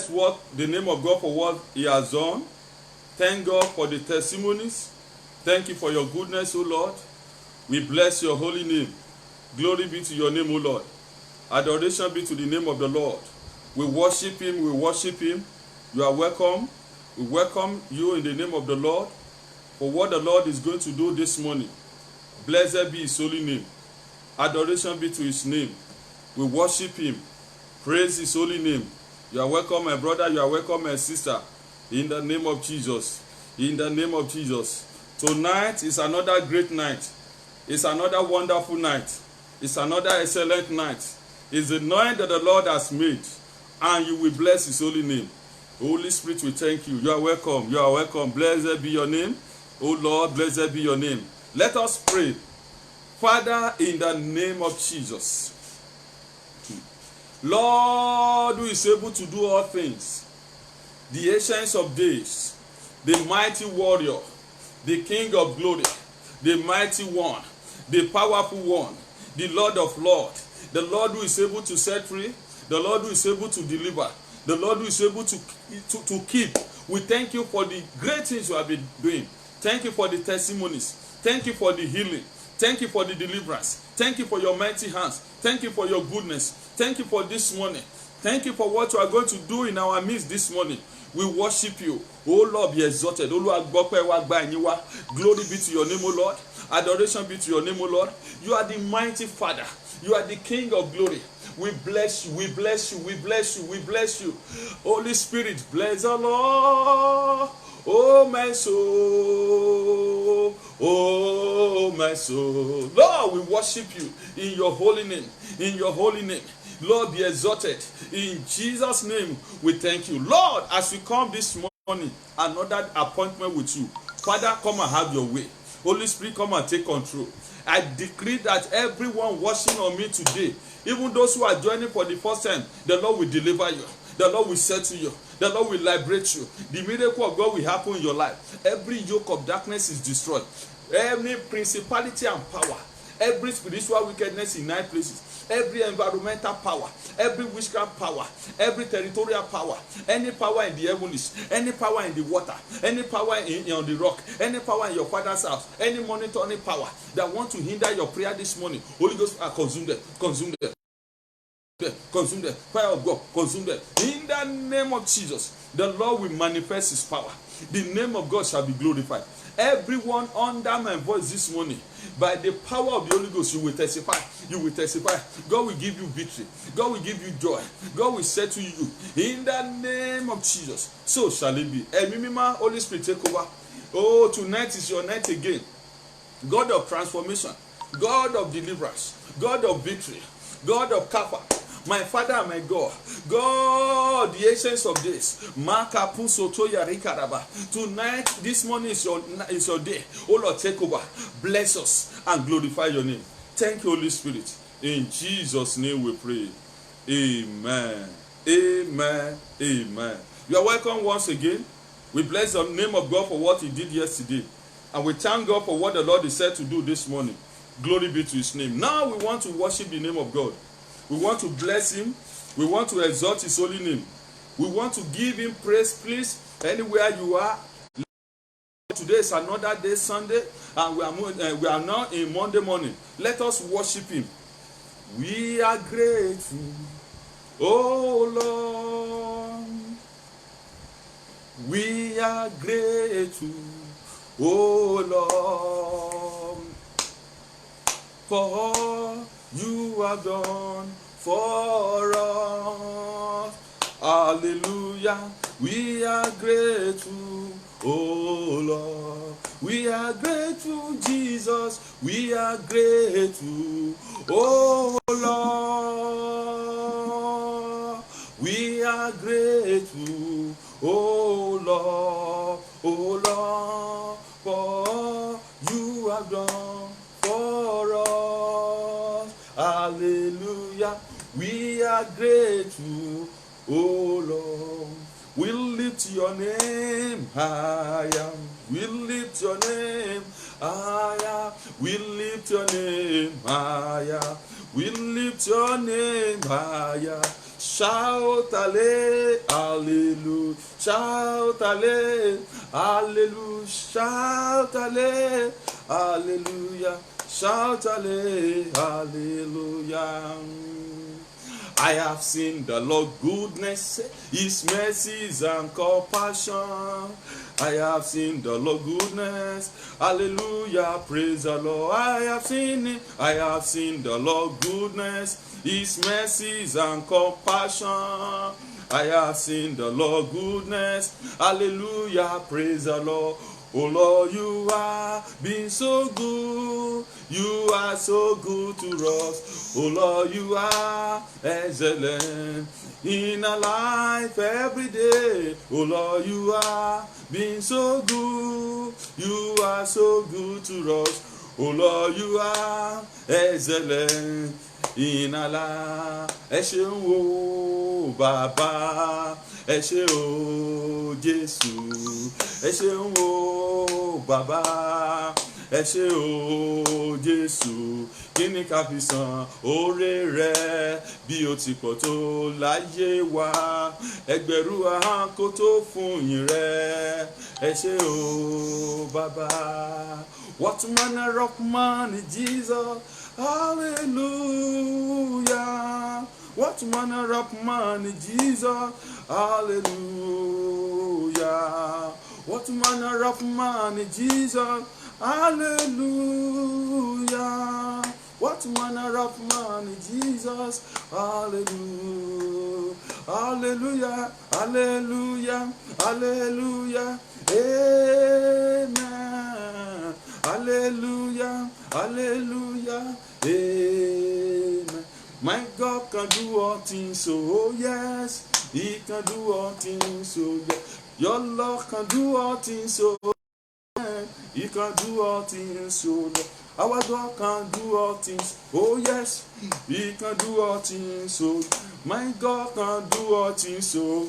what the name of God for what he has done. Thank God for the testimonies. Thank you for your goodness, O Lord. We bless your holy name. Glory be to your name, O Lord. Adoration be to the name of the Lord. We worship him. We worship him. You are welcome. We welcome you in the name of the Lord for what the Lord is going to do this morning. Blessed be his holy name. Adoration be to his name. We worship him. Praise his holy name. You are welcome, my brother. You are welcome, my sister. In the name of Jesus. In the name of Jesus. Tonight is another great night. It's another wonderful night. It's another excellent night. It's the night that the Lord has made. And you will bless his holy name. Holy Spirit, we thank you. You are welcome. You are welcome. Blessed be your name. Oh Lord, blessed be your name. Let us pray. Father, in the name of Jesus. Lord, who is able to do all things, the Ancient of Days, the mighty warrior, the King of glory, the mighty one, the powerful one, the Lord of lords, the Lord who is able to set free, the Lord who is able to deliver, the Lord who is able to keep. We thank you for the great things you have been doing. Thank you for the testimonies. Thank you for the healing. Thank you for the deliverance. Thank you for your mighty hands. Thank you for your goodness. Thank you for this morning. Thank you for what you are going to do in our midst this morning. We worship you. Oh Lord, be exalted. Glory be to your name, O Lord. Adoration be to your name, O Lord. You are the mighty Father. You are the King of glory. We bless you. We bless you. We bless you. We bless you. Holy Spirit, bless the Lord. Oh my soul, oh my soul. Lord, we worship you in your holy name, in your holy name. Lord, be exalted. In Jesus' name, we thank you. Lord, as we come this morning, another appointment with you. Father, come and have your way. Holy Spirit, come and take control. I decree that everyone watching on me today, even those who are joining for the first time, the Lord will deliver you. The Lord will settle you. The Lord will liberate you. The miracle of God will happen in your life. Every yoke of darkness is destroyed. Every principality and power, every spiritual wickedness in high places, every environmental power, every witchcraft power, every territorial power, any power in the heavens, any power in the water, any power on the rock, any power in your father's house, any monitoring power that want to hinder your prayer this morning, Holy Ghost, consume them, consume them. Consume them. Fire of God, consume them. In the name of Jesus, the Lord will manifest his power. The name of God shall be glorified. Everyone under my voice this morning, by the power of the Holy Ghost, you will testify. You will testify. God will give you victory. God will give you joy. God will settle you. In the name of Jesus, so shall it be. Holy Spirit, take over. Oh, tonight is your night again. God of transformation, God of deliverance, God of victory, God of Kappa, my Father and my God, God, the Ancients of Days. Tonight, this morning is your day. Oh Lord, take over, bless us, and glorify your name. Thank you, Holy Spirit. In Jesus' name we pray. Amen. Amen. Amen. You are welcome once again. We bless the name of God for what he did yesterday. And we thank God for what the Lord is said to do this morning. Glory be to his name. Now we want to worship the name of God. We want to bless him. We want to exalt his holy name. We want to give him praise, please, anywhere you are. Today is another day, Sunday, and we are now in Monday morning. Let us worship him. We are grateful, oh Lord. We are grateful, oh Lord, for all you have done for us. Hallelujah. We are grateful, oh Lord. We are grateful, Jesus. We are grateful, oh Lord. We are grateful, oh Lord, for all you have done for us. Hallelujah. We are grateful, oh Lord. We lift your name higher. We lift your name higher. We lift your name higher. We lift your name higher. Shout hallelujah. shout hallelujah, hallelujah, shout hallelujah, hallelujah, shout hallelujah. I have seen the Lord goodness, his mercies and compassion. I have seen the Lord goodness, hallelujah, praise the Lord. I have seen it, I have seen the Lord goodness, his mercies and compassion. I have seen the Lord goodness, hallelujah, praise the Lord. Oh Lord, you are been so good, you are so good to us. Oh Lord, you are excellent in our life every day. Oh Lord, you are been so good, you are so good to us. Oh Lord, you are excellent in our life. Ẹ ṣeun o bàbá, ẹ ṣé o Jésù, ẹ ṣeun o bàbá, ẹ ṣé o Jésù. Kí ni ká fi san oore rẹ bí o ti pọ̀ tó láyé wa? Ẹgbẹ̀rún ahọ́n kó tó fún yìn rẹ. Ẹ ṣé o bàbá. What manner of man is Jesus? Hallelujah. What manner of man is Jesus? Hallelujah. What manner of man is Jesus? Hallelujah. What manner of man is Jesus? Hallelujah. Hallelujah. Hallelujah. Hallelujah. Amen. Hallelujah. Hallelujah. Amen. My God can do all things, so yes, he can do all things, so yes. Your Lord can do all things, so yes, he can do all things, so yes. Our God can do all things, oh yes, he can do all things, so my God can do all things, so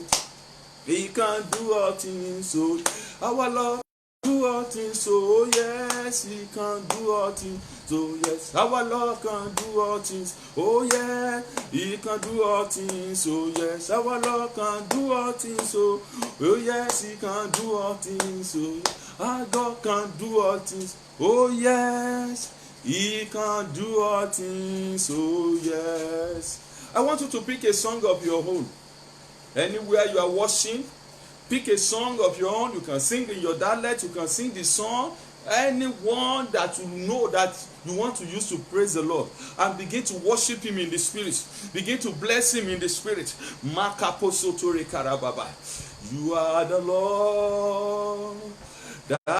he can do all things, so our Lord do all things, so yes, he can do all things, so yes, our Lord can do all things, oh yeah, he can do all things, so yes, our Lord can do all things, so oh yes, he can do all things, so our God can do all things, oh yes, he can do all things, oh yes. I want you to pick a song of your own. Anywhere you are watching, pick a song of your own. You can sing in your dialect, you can sing the song, anyone that you know that you want to use to praise the Lord, and begin to worship him in the spirit, begin to bless him in the spirit. You are the Lord that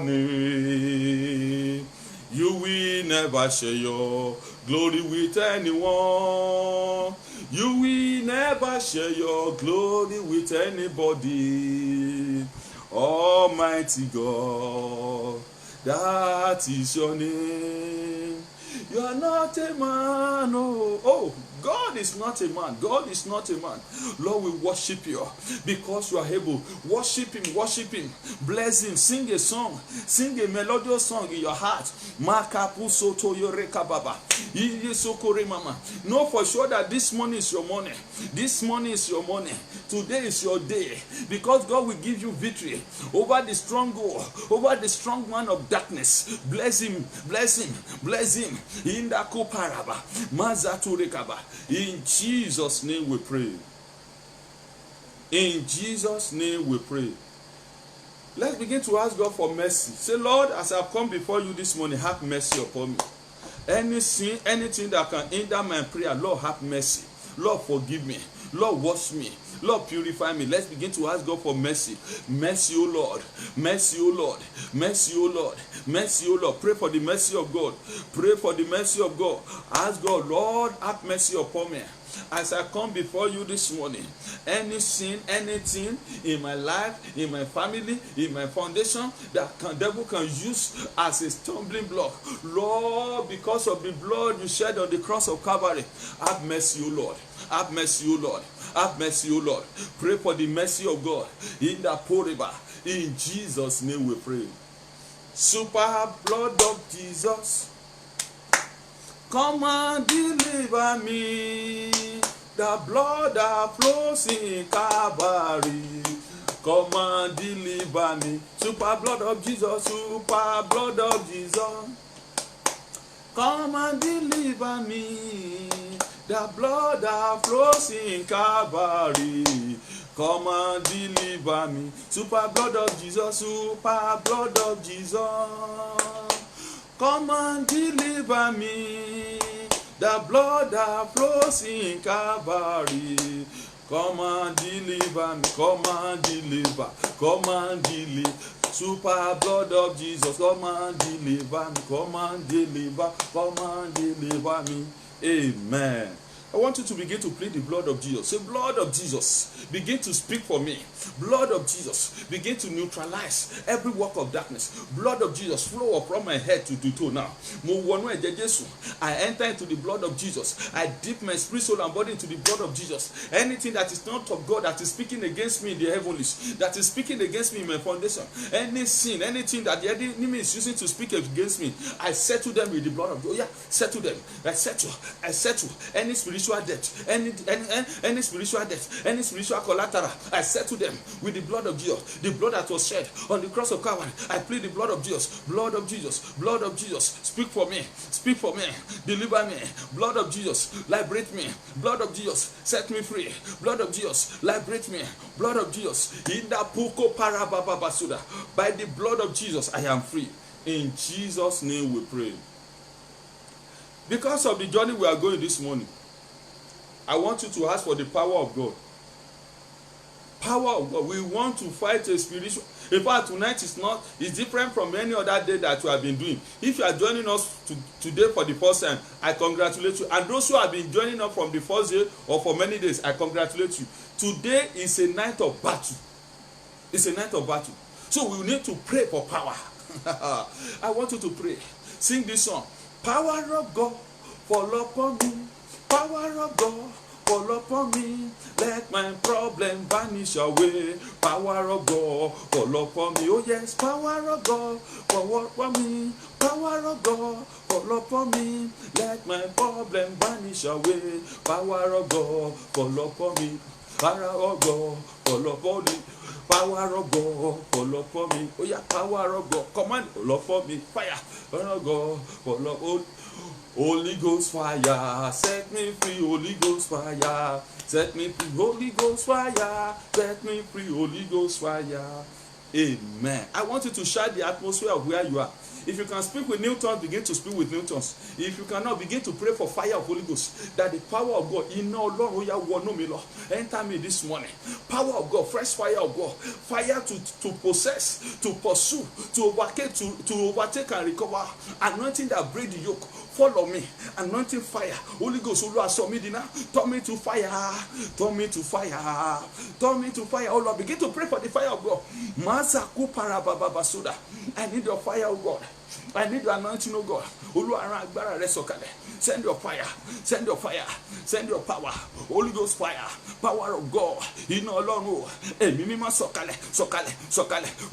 name. You will never share your glory with anyone. You will never share your glory with anybody. Almighty God, that is your name. You are not a man, oh, God is not a man. God is not a man. Lord, we worship you because you are able. Worship him, worship him. Bless him. Sing a song. Sing a melodious song in your heart. Know for sure that this morning is your morning. This morning is your morning. Today is your day. Because God will give you victory over the stronghold, over the strong man of darkness. Bless him, bless him, bless him. In the Koparaba, Mazaturekaba. In Jesus' name we pray. In Jesus' name we pray. Let's begin to ask God for mercy. Say, Lord, as I've come before you this morning, have mercy upon me. Any sin, anything that can hinder my prayer, Lord, have mercy. Lord, forgive me. Lord, wash me. Lord, purify me. Let's begin to ask God for mercy. Mercy, O Lord. Mercy, O Lord. Mercy, O Lord. Mercy, O Lord. Pray for the mercy of God. Pray for the mercy of God. Ask God, Lord, have mercy upon me. As I come before you this morning, any sin, anything in my life, in my family, in my foundation that devil can use as a stumbling block, Lord, because of the blood you shed on the cross of Calvary, have mercy, O Lord. Have mercy, O Lord. Have mercy, O Lord. Pray for the mercy of God in the poor river. In Jesus' name we pray. Super blood of Jesus, come and deliver me. The blood that flows in Calvary, come and deliver me. Super blood of Jesus, super blood of Jesus, come and deliver me. The blood that flows in Calvary, come and deliver me. Super blood of Jesus, super blood of Jesus, come and deliver me. The blood that flows in Calvary, come and deliver me. Come and deliver, come and deliver. Super blood of Jesus, come and deliver me. Come and deliver, come and deliver me. Amen. I want you to begin to plead the blood of Jesus. Say, blood of Jesus, begin to speak for me. Blood of Jesus, begin to neutralize every work of darkness. Blood of Jesus, flow from my head to the toe now. I enter into the blood of Jesus. I dip my spirit, soul, and body into the blood of Jesus. Anything that is not of God, that is speaking against me in the heavenlies, that is speaking against me in my foundation, any sin, anything that the enemy is using to speak against me, I settle them with the blood of Jesus. Yeah, settle them. I settle any spiritual debt, any spiritual debt, any spiritual collateral, I settle them with the blood of Jesus. The blood that was shed on the cross of Calvary, I plead the blood of Jesus. Blood of Jesus, blood of Jesus, speak for me, deliver me. Blood of Jesus, liberate me. Blood of Jesus, set me free. Blood of Jesus, liberate me. Blood of Jesus, in the puko parababasuda, by the blood of Jesus I am free. In Jesus' name we pray. Because of the journey we are going this morning, I want you to ask for the power of God. Power of God. We want to fight a spiritual. In fact, tonight is different from any other day that you have been doing. If you are joining us today for the first time, I congratulate you. And those who have been joining us from the first day or for many days, I congratulate you. Today is a night of battle. It's a night of battle. So we need to pray for power. I want you to pray. Sing this song. Power of God, fall upon me. Power of God, fall upon me. Let my problem vanish away. Power of God, fall upon me. Oh yes, power of God, fall upon me. Power of God, fall upon me. Let my problem vanish away. Power of God, fall upon me. Power of God, fall upon me. Power of God, fall upon me. Oh yeah, power of God, command, fall upon me. Fire, power of God, fall upon me. Holy Ghost fire, set me free. Holy Ghost fire, set me free. Holy Ghost fire, set me free. Holy Ghost fire. Amen. I want you to share the atmosphere of where you are. If you can speak with new tongues, begin to speak with new tongues. If you cannot, begin to pray for fire of Holy Ghost. That the power of God, enter me this morning. Power of God, fresh fire of God. Fire to possess, to pursue, to overtake and recover. Anointing that break the yoke. Follow me. Anointing fire. Holy Ghost, turn me to fire. Turn me to fire. Turn me to fire. Oh Lord, begin to pray for the fire of God. I need your fire, oh God. I need your anointing, oh God. Send your fire. Send your fire. Send your power. Holy Ghost fire. Power of God. We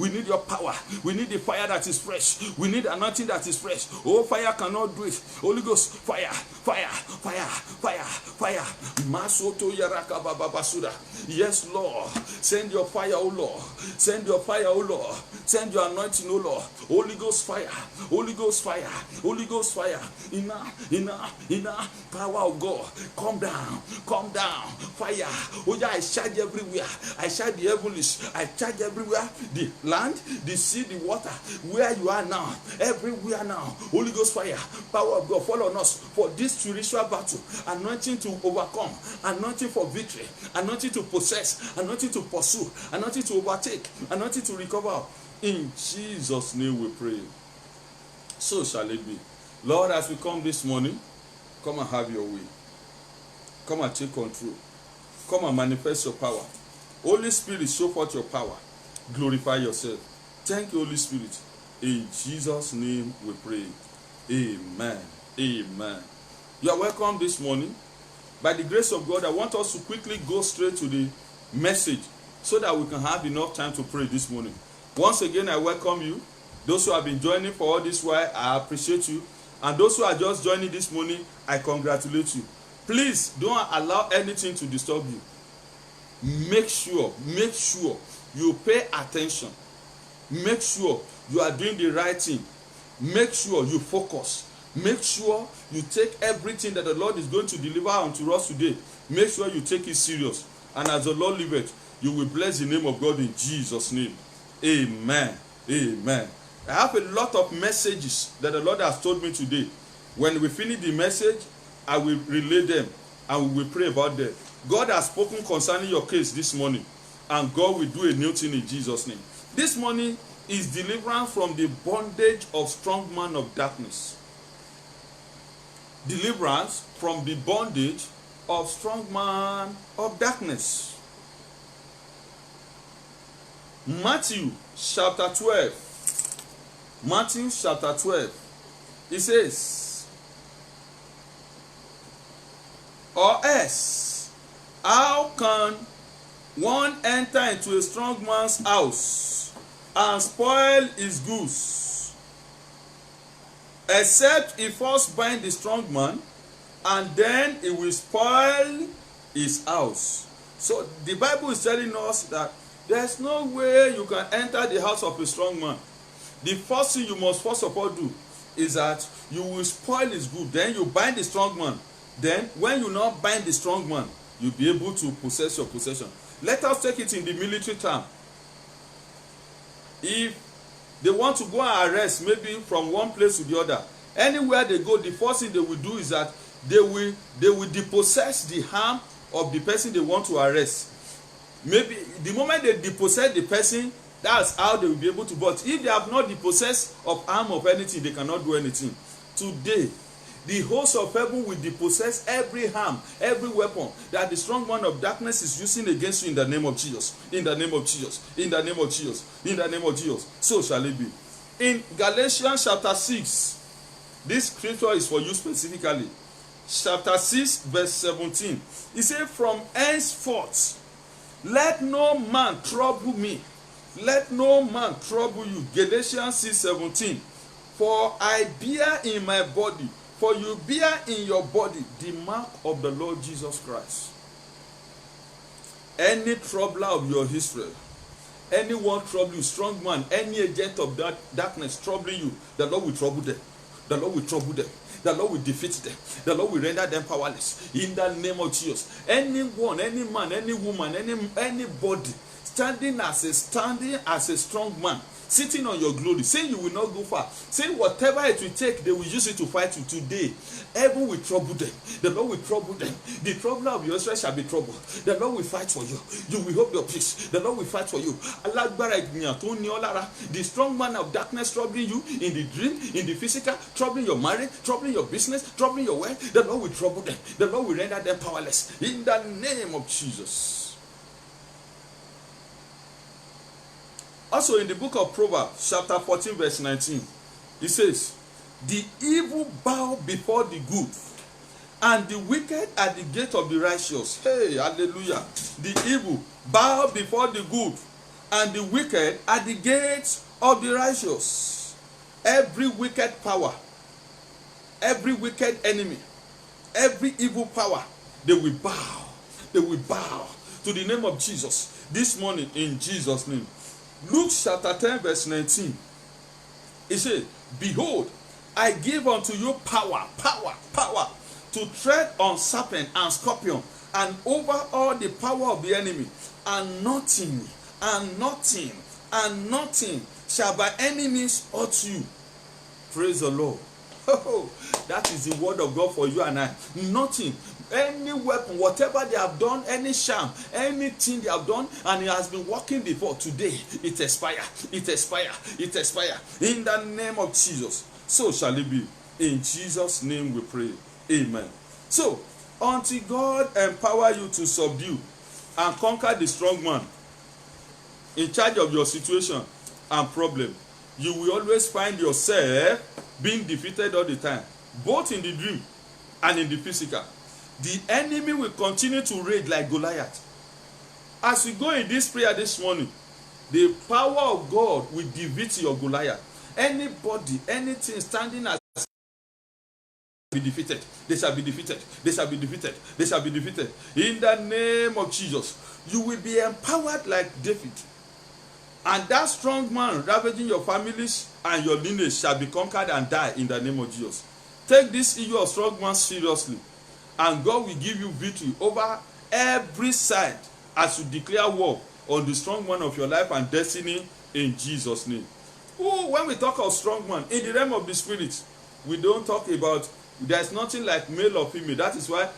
need your power. We need the fire that is fresh. We need anointing that is fresh. Oh, fire cannot do it. Holy Ghost fire. Fire. Fire. Fire. Fire. Masoto yaraka babasuda. Yes, Lord. Send your fire, oh Lord. Send your fire, oh Lord. Send your anointing, oh Lord. Holy Ghost fire. Holy Ghost fire. Holy Ghost fire. Enough. Power of God. Come down. Come down. Fire. Oh yeah, I charge everywhere. I charge the heavens. I charge everywhere. The land, the sea, the water. Where you are now. Everywhere now. Holy Ghost fire. Power of God. Fall on us for this spiritual battle. Anointing to overcome. Anointing for victory. Anointing to possess. Anointing to pursue. Anointing to overtake. Anointing to recover. In Jesus' name we pray. So shall it be. Lord, as we come this morning, come and have your way. Come and take control. Come and manifest your power. Holy Spirit, show forth your power. Glorify yourself. Thank you, Holy Spirit. In Jesus' name we pray. Amen. Amen. You are welcome this morning. By the grace of God, I want us to quickly go straight to the message so that we can have enough time to pray this morning. Once again, I welcome you. Those who have been joining for all this while, I appreciate you. And those who are just joining this morning, I congratulate you. Please don't allow anything to disturb you. Make sure you pay attention. Make sure you are doing the right thing. Make sure you focus. Make sure you take everything that the Lord is going to deliver unto us today. Make sure you take it serious. And as the Lord liveth, you will bless the name of God in Jesus' name. Amen. Amen. I have a lot of messages that the Lord has told me today. When we finish the message, I will relay them and we will pray about them. God has spoken concerning your case this morning, and God will do a new thing in Jesus' name. This morning is deliverance from the bondage of strong man of darkness. Deliverance from the bondage of strong man of darkness. Matthew chapter 12. Matthew chapter 12. It says, or else, how can one enter into a strong man's house and spoil his goods, except he first bind the strong man, and then he will spoil his house? So the Bible is telling us that there's no way you can enter the house of a strong man. The first thing you must first of all do is that you will spoil his good. Then you bind the strong man. Then when you not bind the strong man, you'll be able to possess your possession. Let us take it in the military term. If they want to go and arrest, maybe from one place to the other, anywhere they go, the first thing they will do is that they will depossess the arm of the person they want to arrest. Maybe the moment they depossess the person, that's how they will be able to. But if they have not depossessed of arm of anything, they cannot do anything. Today, the host of heaven will depossess every arm, every weapon that the strong man of darkness is using against you in the name of Jesus. In the name of Jesus. In the name of Jesus. In the name of Jesus. So shall it be. In Galatians chapter 6, this scripture is for you specifically. Chapter 6, verse 17. It says, from henceforth, let no man trouble me. Let no man trouble you. Galatians 6:17. For I bear in my body, for you bear in your body the mark of the Lord Jesus Christ. Any troubler of your history, anyone trouble you, strong man, any agent of that darkness troubling you, the Lord will trouble them. The Lord will trouble them. The Lord will defeat them. The Lord will render them powerless. In the name of Jesus. Anyone, any man, any woman, anybody standing as a strong man, sitting on your glory, saying you will not go far, saying whatever it will take, they will use it to fight you today. Heaven will trouble them. The Lord will trouble them. The troubler of your Israel shall be troubled. The Lord will fight for you. You will hold your peace. The Lord will fight for you. The strong man of darkness troubling you in the dream, in the physical, troubling your marriage, troubling your business, troubling your wealth. The Lord will trouble them. The Lord will render them powerless. In the name of Jesus. Also in the book of Proverbs, chapter 14, verse 19, it says, the evil bow before the good, and the wicked at the gate of the righteous. Hey, hallelujah. The evil bow before the good, and the wicked at the gates of the righteous. Every wicked power, every wicked enemy, every evil power, they will bow. They will bow to the name of Jesus this morning in Jesus' name. Luke chapter 10 verse 19. It says, behold, I give unto you power to tread on serpent and scorpion and over all the power of the enemy, and nothing shall by any means hurt you. Praise the Lord. That is the word of God for you and I. Nothing, any weapon, whatever they have done, any sham, anything they have done, and it has been working before, today it expire. In the name of Jesus, so shall it be. In Jesus' name we pray. Amen. So until God empower you to subdue and conquer the strong man in charge of your situation and problem, you will always find yourself being defeated all the time, both in the dream and in the physical. The enemy will continue to rage like Goliath. As we go in this prayer this morning, the power of God will defeat your Goliath. Anybody, anything standing as be defeated. They shall be defeated. They shall be defeated. They shall be defeated. In the name of Jesus, you will be empowered like David. And that strong man ravaging your families and your lineage shall be conquered and die in the name of Jesus. Take this issue of strong man seriously, and God will give you victory over every side as you declare war on the strong man of your life and destiny in Jesus' name. Oh, when we talk of strong man, in the realm of the spirit, we don't talk about, there's nothing like male or female. That is why,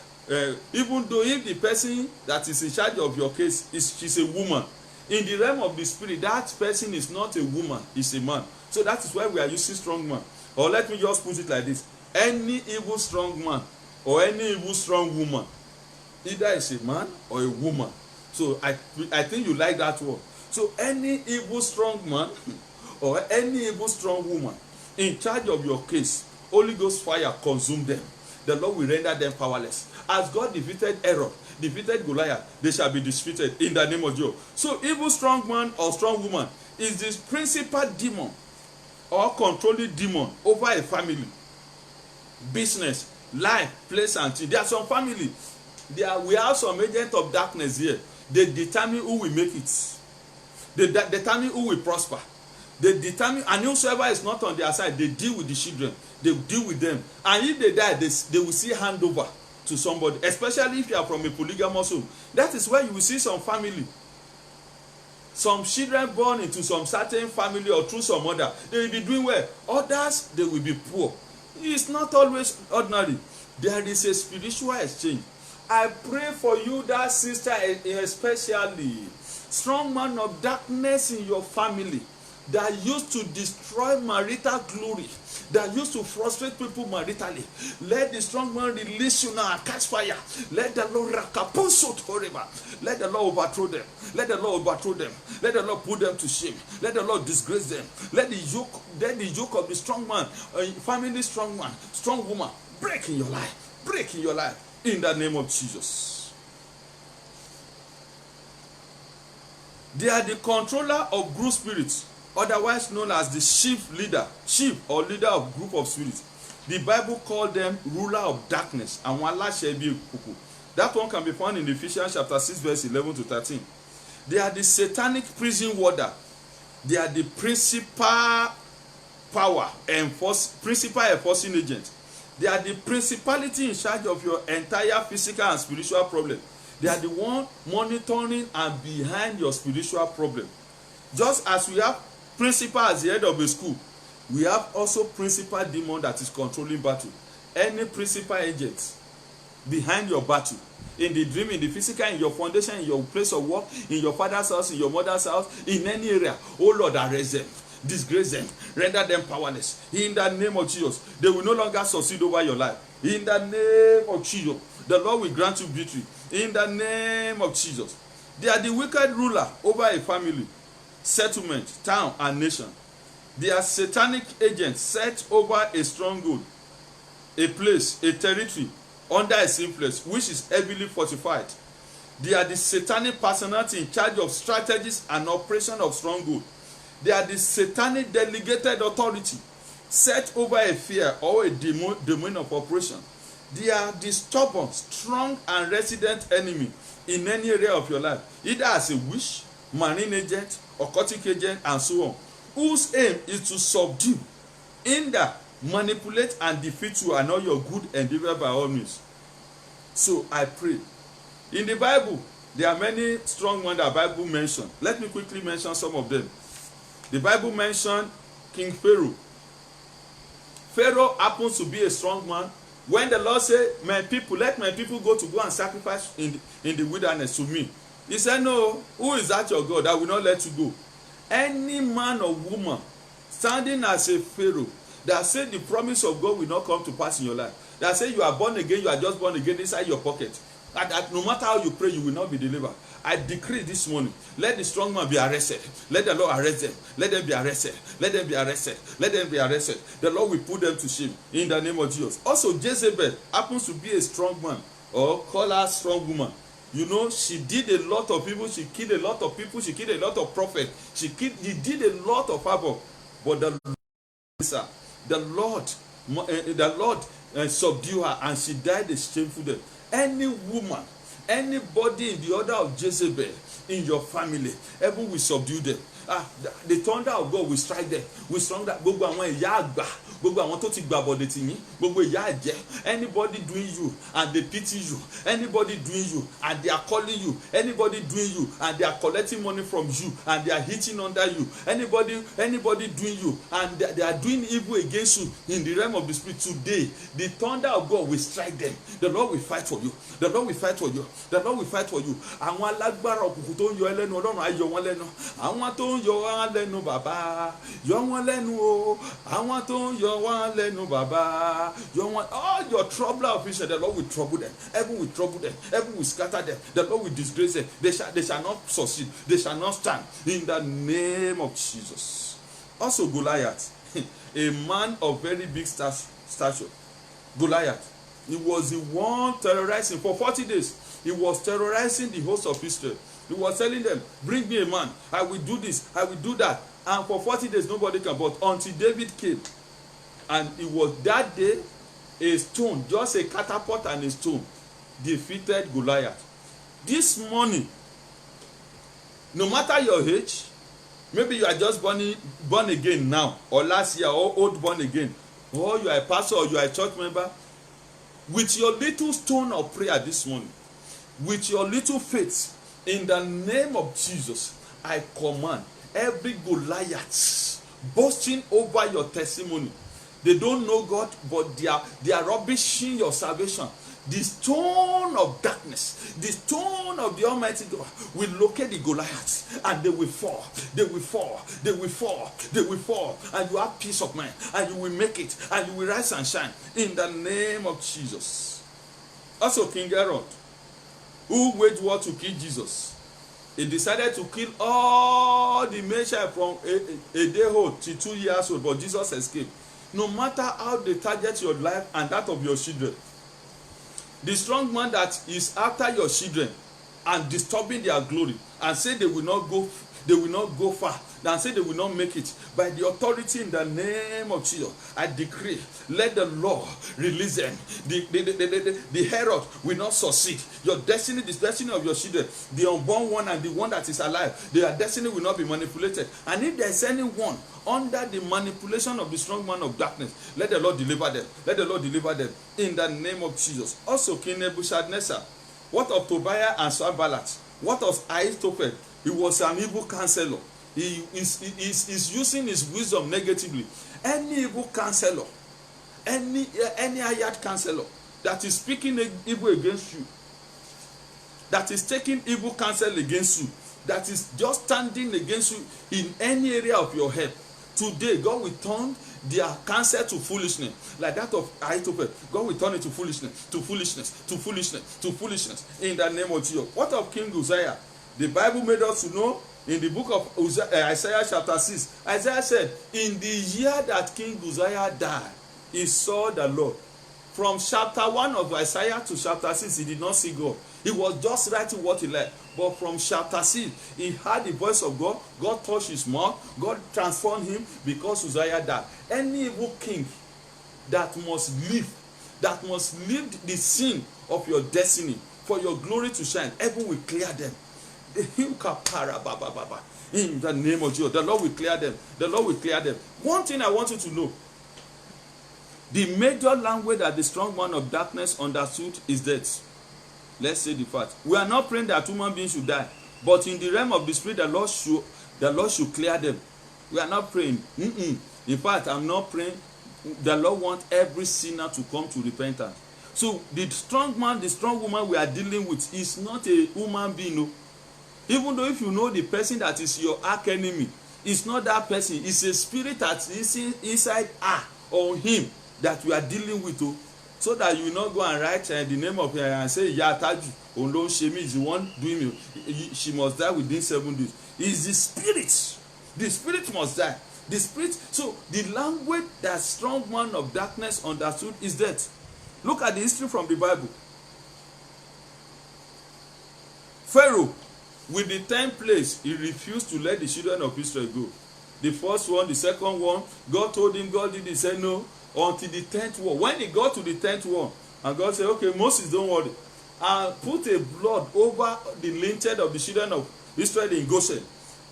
even though if the person that is in charge of your case, she's a woman, in the realm of the spirit, that person is not a woman, is a man. So that is why we are using strong man. Or let me just put it like this. Any evil strong man or any evil strong woman, either is a man or a woman. So I think you like that word. So any evil strong man or any evil strong woman in charge of your case, Holy Ghost fire consume them. The Lord will render them powerless. As God defeated Herod, defeated Goliath, they shall be defeated in the name of Jesus. So evil strong man or strong woman is this principal demon or controlling demon over a family, business, life, place, and thing. There are some family. We have some agent of darkness here. They determine who will make it. They determine who will prosper. They determine, and whosoever is not on their side, they deal with the children. They deal with them. And if they die, they will see handover to somebody, especially if you are from a polygamous home. That is where you will see some family. Some children born into some certain family or through some other, they will be doing well. Others, they will be poor. It's not always ordinary. There is a spiritual exchange. I pray for you, that sister, especially strong man of darkness in your family that used to destroy marital glory, that used to frustrate people maritally. Let the strong man release you now and catch fire. Let the Lord let the Lord overthrow them. Let the Lord overthrow them. Let the Lord put them to shame. Let the Lord disgrace them. Let the yoke of the strong man, family strong man, strong woman, break in your life. Break in your life. In the name of Jesus. They are the controller of group spirits, otherwise known as the chief or leader of group of spirits. The Bible called them ruler of darkness. And that one can be found in Ephesians chapter 6 verse 11 to 13. They are the satanic prison warder. They are the principal power and principal enforcing agent. They are the principality in charge of your entire physical and spiritual problem. They are the one monitoring and behind your spiritual problem. Just as we have principal as the head of a school, we have also principal demon that is controlling battle. Any principal agent behind your battle, in the dream, in the physical, in your foundation, in your place of work, in your father's house, in your mother's house, in any area, oh Lord, arrest them, disgrace them, render them powerless. In the name of Jesus, they will no longer succeed over your life. In the name of Jesus, the Lord will grant you victory. In the name of Jesus. They are the wicked ruler over a family, settlement, town, and nation. They are satanic agents set over a stronghold, a place, a territory under its influence, which is heavily fortified. They are the satanic personality in charge of strategies and operation of stronghold. They are the satanic delegated authority set over a fear or a domain of operation. They are the stubborn, strong, and resident enemy in any area of your life, either as a witch, marine agent, occultic agent, and so on, whose aim is to subdue, hinder, manipulate, and defeat you and all your good endeavor by all means. So I pray. In the Bible, there are many strong men that the Bible mentioned. Let me quickly mention some of them. The Bible mentioned King Pharaoh. Pharaoh happens to be a strong man. When the Lord said, let my people go and sacrifice in the wilderness to me, he said, no, who is that your God? I will not let you go. Any man or woman standing as a Pharaoh that said the promise of God will not come to pass in your life, that say you are born again, you are just born again inside your pocket, that no matter how you pray, you will not be delivered. I decree this morning, let the strong man be arrested. Let the Lord arrest them. Let them be arrested. Let them be arrested. Let them be arrested. The Lord will put them to shame in the name of Jesus. Also, Jezebel happens to be a strong man, or call her strong woman. You know, she did a lot of people. She killed a lot of people. She killed a lot of prophets. She did a lot of havoc. But the Lord subdue her, and she died a shameful death. Any woman, anybody in the order of Jezebel in your family, heaven will subdue them. The thunder of God will strike them. We strong that gbogbo àwọn ìyá àgbà, gbogbo àwọn tó ti gbà bọ̀dẹ̀ tì yín, gbogbo ìyá àjẹ́, anybody doing you and they pity you, anybody doing you and they are calling you, anybody doing you and they are collecting money from you and they are hitting under you, anybody doing you and they are doing evil against you in the realm of the spirit, today the thunder of God will strike them. The Lord will fight for you. The Lord will fight for you. The Lord will fight for you. Àwọn alágbára òkùnkùn tó ń yọ ẹlẹ́nu, Ọlọ́run á yọ wọ́n lẹ́nu. Àwọn tó ń yọ wọ́n lẹ́nu bàbá, yọ wọ́n lẹ́nu o. Àwọn tó ń yọ wọ́n lẹ́nu bàbá, yọ wọ́n. All your trouble affliction, the Lord will trouble them. Heaven will trouble them. Heaven will scatter them. The Lord will disgrace them. They shall not succeed. They shall not stand. In the name of Jesus. Also Goliath, a man of very big stature. Goliath, he was the one terrorizing for 40 days. He was terrorizing the host of Israel. He was telling them, bring me a man, I will do this, I will do that. And for 40 days nobody can, but until David came, and it was that day a stone, just a catapult and a stone, defeated Goliath. This morning, no matter your age, maybe you are just born again now, or last year, or old born again, or you are a pastor, or you are a church member, with your little stone of prayer this morning, with your little faith, in the name of Jesus, I command every Goliath boasting over your testimony. They don't know God, but they are rubbishing your salvation. The stone of darkness, the stone of the Almighty God will locate the Goliaths, and they will fall, they will fall, they will fall, they will fall, and you have peace of mind, and you will make it, and you will rise and shine in the name of Jesus. Also King Herod, who waged war to kill Jesus, he decided to kill all the Magi from a day old to 2 years old, but Jesus escaped. No matter how they target your life and that of your children, the strong man that is after your children and disturbing their glory and say they will not go far, and say they will not make it, by the authority in the name of Jesus, I decree, let the Lord release them. The Herod will not succeed. Your destiny, the destiny of your children, the unborn one and the one that is alive, their destiny will not be manipulated. And if there is anyone under the manipulation of the strong man of darkness, let the Lord deliver them. Let the Lord deliver them in the name of Jesus. Also King Nebuchadnezzar, what of Tobiah and Sanballat? What of Ahithophel? He was an evil counselor. He is using his wisdom negatively. Any evil counselor, any hired counselor that is speaking evil against you, that is taking evil counsel against you, that is just standing against you in any area of your head, today God will turn their counsel to foolishness, like that of Ahithophel. God will turn it to foolishness, to foolishness, to foolishness, to foolishness in the name of Jesus. What of King Uzziah? The Bible made us to know in the book of Isaiah chapter 6, Isaiah said, in the year that King Uzziah died, he saw the Lord. From chapter 1 of Isaiah to chapter 6, he did not see God. He was just writing what he liked. But from chapter 6, he heard the voice of God. God touched his mouth. God transformed him because Uzziah died. Any evil king that must live the sin of your destiny for your glory to shine, heaven will clear them. In the name of Jesus, the Lord will clear them. The Lord will clear them. One thing I want you to know, the major language that the strong man of darkness understood is death. Let's say the fact. We are not praying that human beings should die, but in the realm of the spirit, the Lord should clear them. We are not praying. In fact, I'm not praying. The Lord wants every sinner to come to repentance. So the strong man, the strong woman we are dealing with is not a human being. No. Even though if you know the person that is your arch enemy, it's not that person. It's a spirit that is inside her or him that we are dealing with. So that you will not go and write the name of her and say, Yataju, Ondo Shemi is the one doing me. She must die within 7 days. It's the spirit. The spirit must die. The spirit. So the language that strong man of darkness understood is death. Look at the history from the Bible. Pharaoh, with the 10th place, he refused to let the children of Israel go. The first one, the second one, God told him, God did, he said no. until the 10th one. When he got to the 10th one, and God said, okay, Moses, don't worry, and put a blood over the lintel of the children of Israel in Goshen,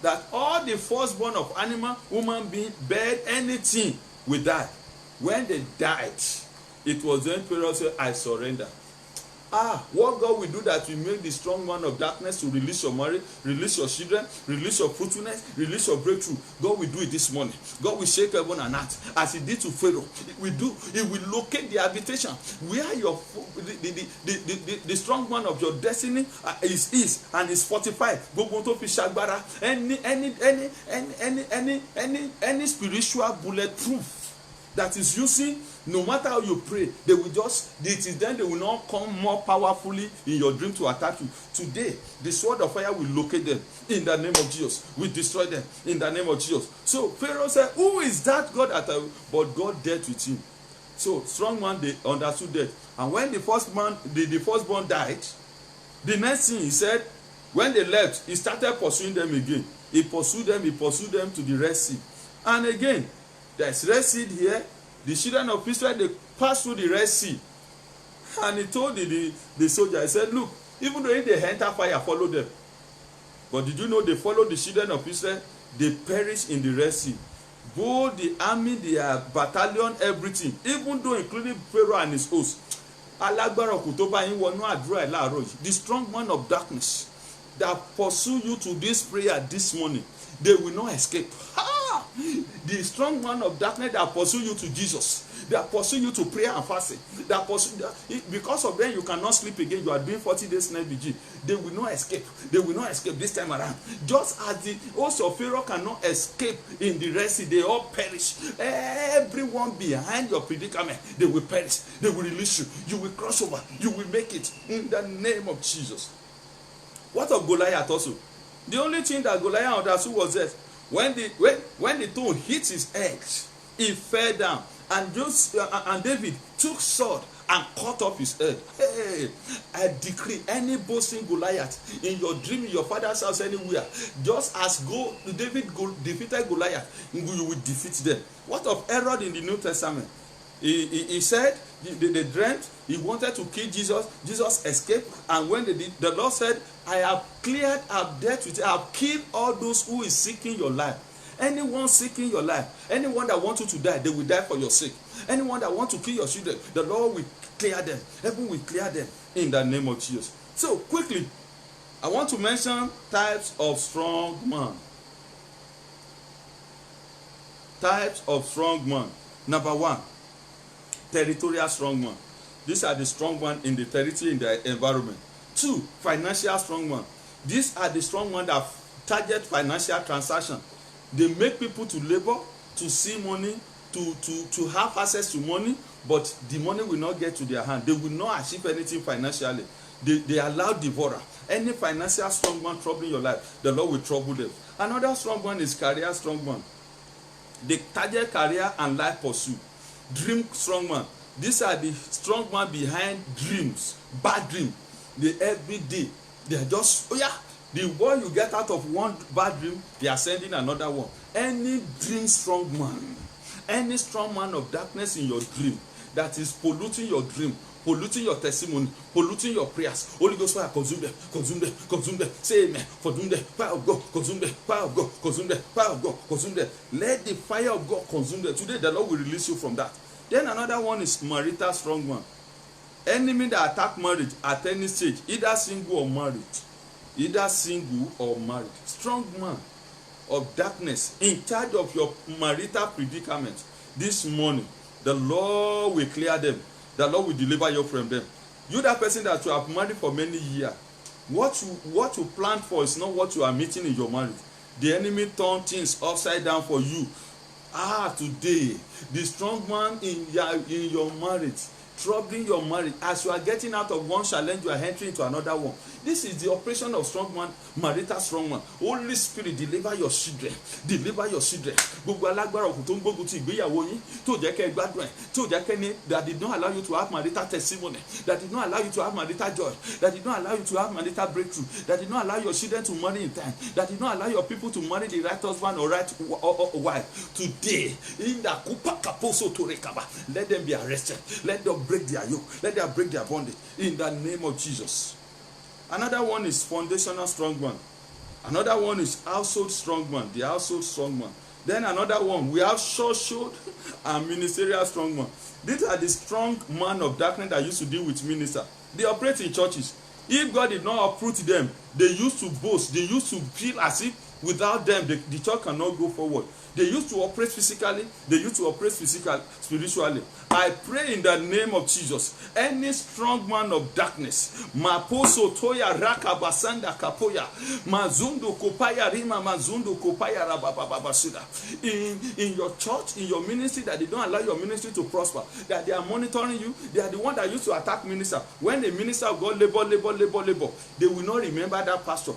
that all the firstborn of animal, human being, bird, anything will die. When they died, it was then Pharaoh said, I surrender. What God will do that will make the strong man of darkness to release your marriage, release your children, release your fruitfulness, release your breakthrough. God will do it this morning. God will shake heaven and earth as he did to Pharaoh. He will locate the habitation where your the strong man of your destiny is and is fortified. Any spiritual bulletproof that is using, no matter how you pray, they will just, it is then they will not come more powerfully in your dream to attack you. Today, the sword of fire will locate them in the name of Jesus. We destroy them in the name of Jesus. So Pharaoh said, who is that God that I will? But God dealt with him. So strong man, they understood that. And when the firstborn died, the next thing he said, when they left, he started pursuing them again. He pursued them to the Red Sea. And again, there's Red Sea here. The children of Israel, they passed through the Red Sea. And he told the soldier, he said, look, even though if they enter fire, follow them. But did you know they followed the children of Israel? They perished in the Red Sea. Both the army, their battalion, everything, even though including Pharaoh and his host. The strong man of darkness that pursue you to this prayer this morning, they will not escape. The strong man of darkness that pursue you to Jesus, that pursue you to prayer and fasting, because of them you cannot sleep again. You are doing 40 days night vigil. They will not escape. They will not escape this time around. Just as the host of Pharaoh cannot escape in the Red Sea, they all perish. Everyone behind your predicament, they will perish. They will release you. You will cross over. You will make it in the name of Jesus. What of Goliath also? The only thing that Goliath understood was that when the stone hit his head, he fell down, and David took sword and cut off his head. Hey, I decree any boasting Goliath in your dream, in your father's house, anywhere, just as David defeated Goliath, you will defeat them. What of Herod in the New Testament? He said they dreamt, he wanted to kill Jesus. Jesus escaped, and when they did, the Lord said, I have cleared, I have dealt with it, I have killed all those who is seeking your life. Anyone seeking your life, anyone that wants you to die, they will die for your sake. Anyone that wants to kill your children, the Lord will clear them. Heaven will clear them in the name of Jesus. So quickly, I want to mention types of strong man. Types of strong man. Number 1, territorial strong man. These are the strong man in the territory, in the environment. 2, financial strong man. These are the strong man that target financial transaction. They make people to labor, to see money, to have access to money, but the money will not get to their hand. They will not achieve anything financially. They allow devourer. Any financial strong man troubling your life, the Lord will trouble them. Another strong man is career strong man. They target career and life pursuit. Dream strong man. These are the strong man behind dreams, bad dream. They every day, they are just, the one you get out of one bad dream, they are sending another one. Any dream strong man, any strong man of darkness in your dream that is polluting your dream, polluting your testimony, polluting your prayers, Holy Ghost fire, consume them, consume them, consume them. Say amen. Consume them, fire of God, consume them, fire of God, consume them, fire of God, consume them. Let the fire of God consume them. Today the Lord will release you from that. Then another one is marital strong man. Enemy that attack marriage at any stage, either single or married. Either single or married. Strong man of darkness in charge of your marital predicament. This morning, the Lord will clear them. The Lord will deliver you from them. You, that person that you have married for many years, what you planned for is not what you are meeting in your marriage. The enemy turn things upside down for you. Today, the strong man in your marriage, troubling your marriage. As you are getting out of one challenge, you are entering into another one. This is the operation of strong man, marital strong man. Holy Spirit, deliver your children. Deliver your children. Gbogbo alágbára òkú tó ń gbógun ti ìgbéyàwó yín, tó jẹ́ kẹ́ gbádùn ẹ̀, tó jẹ́ kẹ́ ní, that did not allow you to have marital testimony, that did not allow you to have marital joy, that did not allow you to have marital breakthrough, that did not allow your children to marry in time, that did not allow your people to marry the right husband or right wife. Today, in the kupa kaposo to rekaba, let them be arrested. Let them break their yoke. Let them break their bondage in the name of Jesus. Another one is foundational strong man. Another one is household strong man. The household strong man. Then another one, we have social and ministerial strong man. These are the strong man of darkness that used to deal with minister. They operate in churches. If God did not uproot them, they used to boast. They used to feel as if without them, the church cannot go forward. They used to operate physically. They used to operate spiritually. I pray in the name of Jesus, any strong man of darkness, maposo toya raka basanda kapoya, mazundo kopaya rima mazundo kopaya rabababasida. In your church, in your ministry, that they don't allow your ministry to prosper, that they are monitoring you, they are the one that used to attack minister. When the minister of God labor, they will not remember that pastor.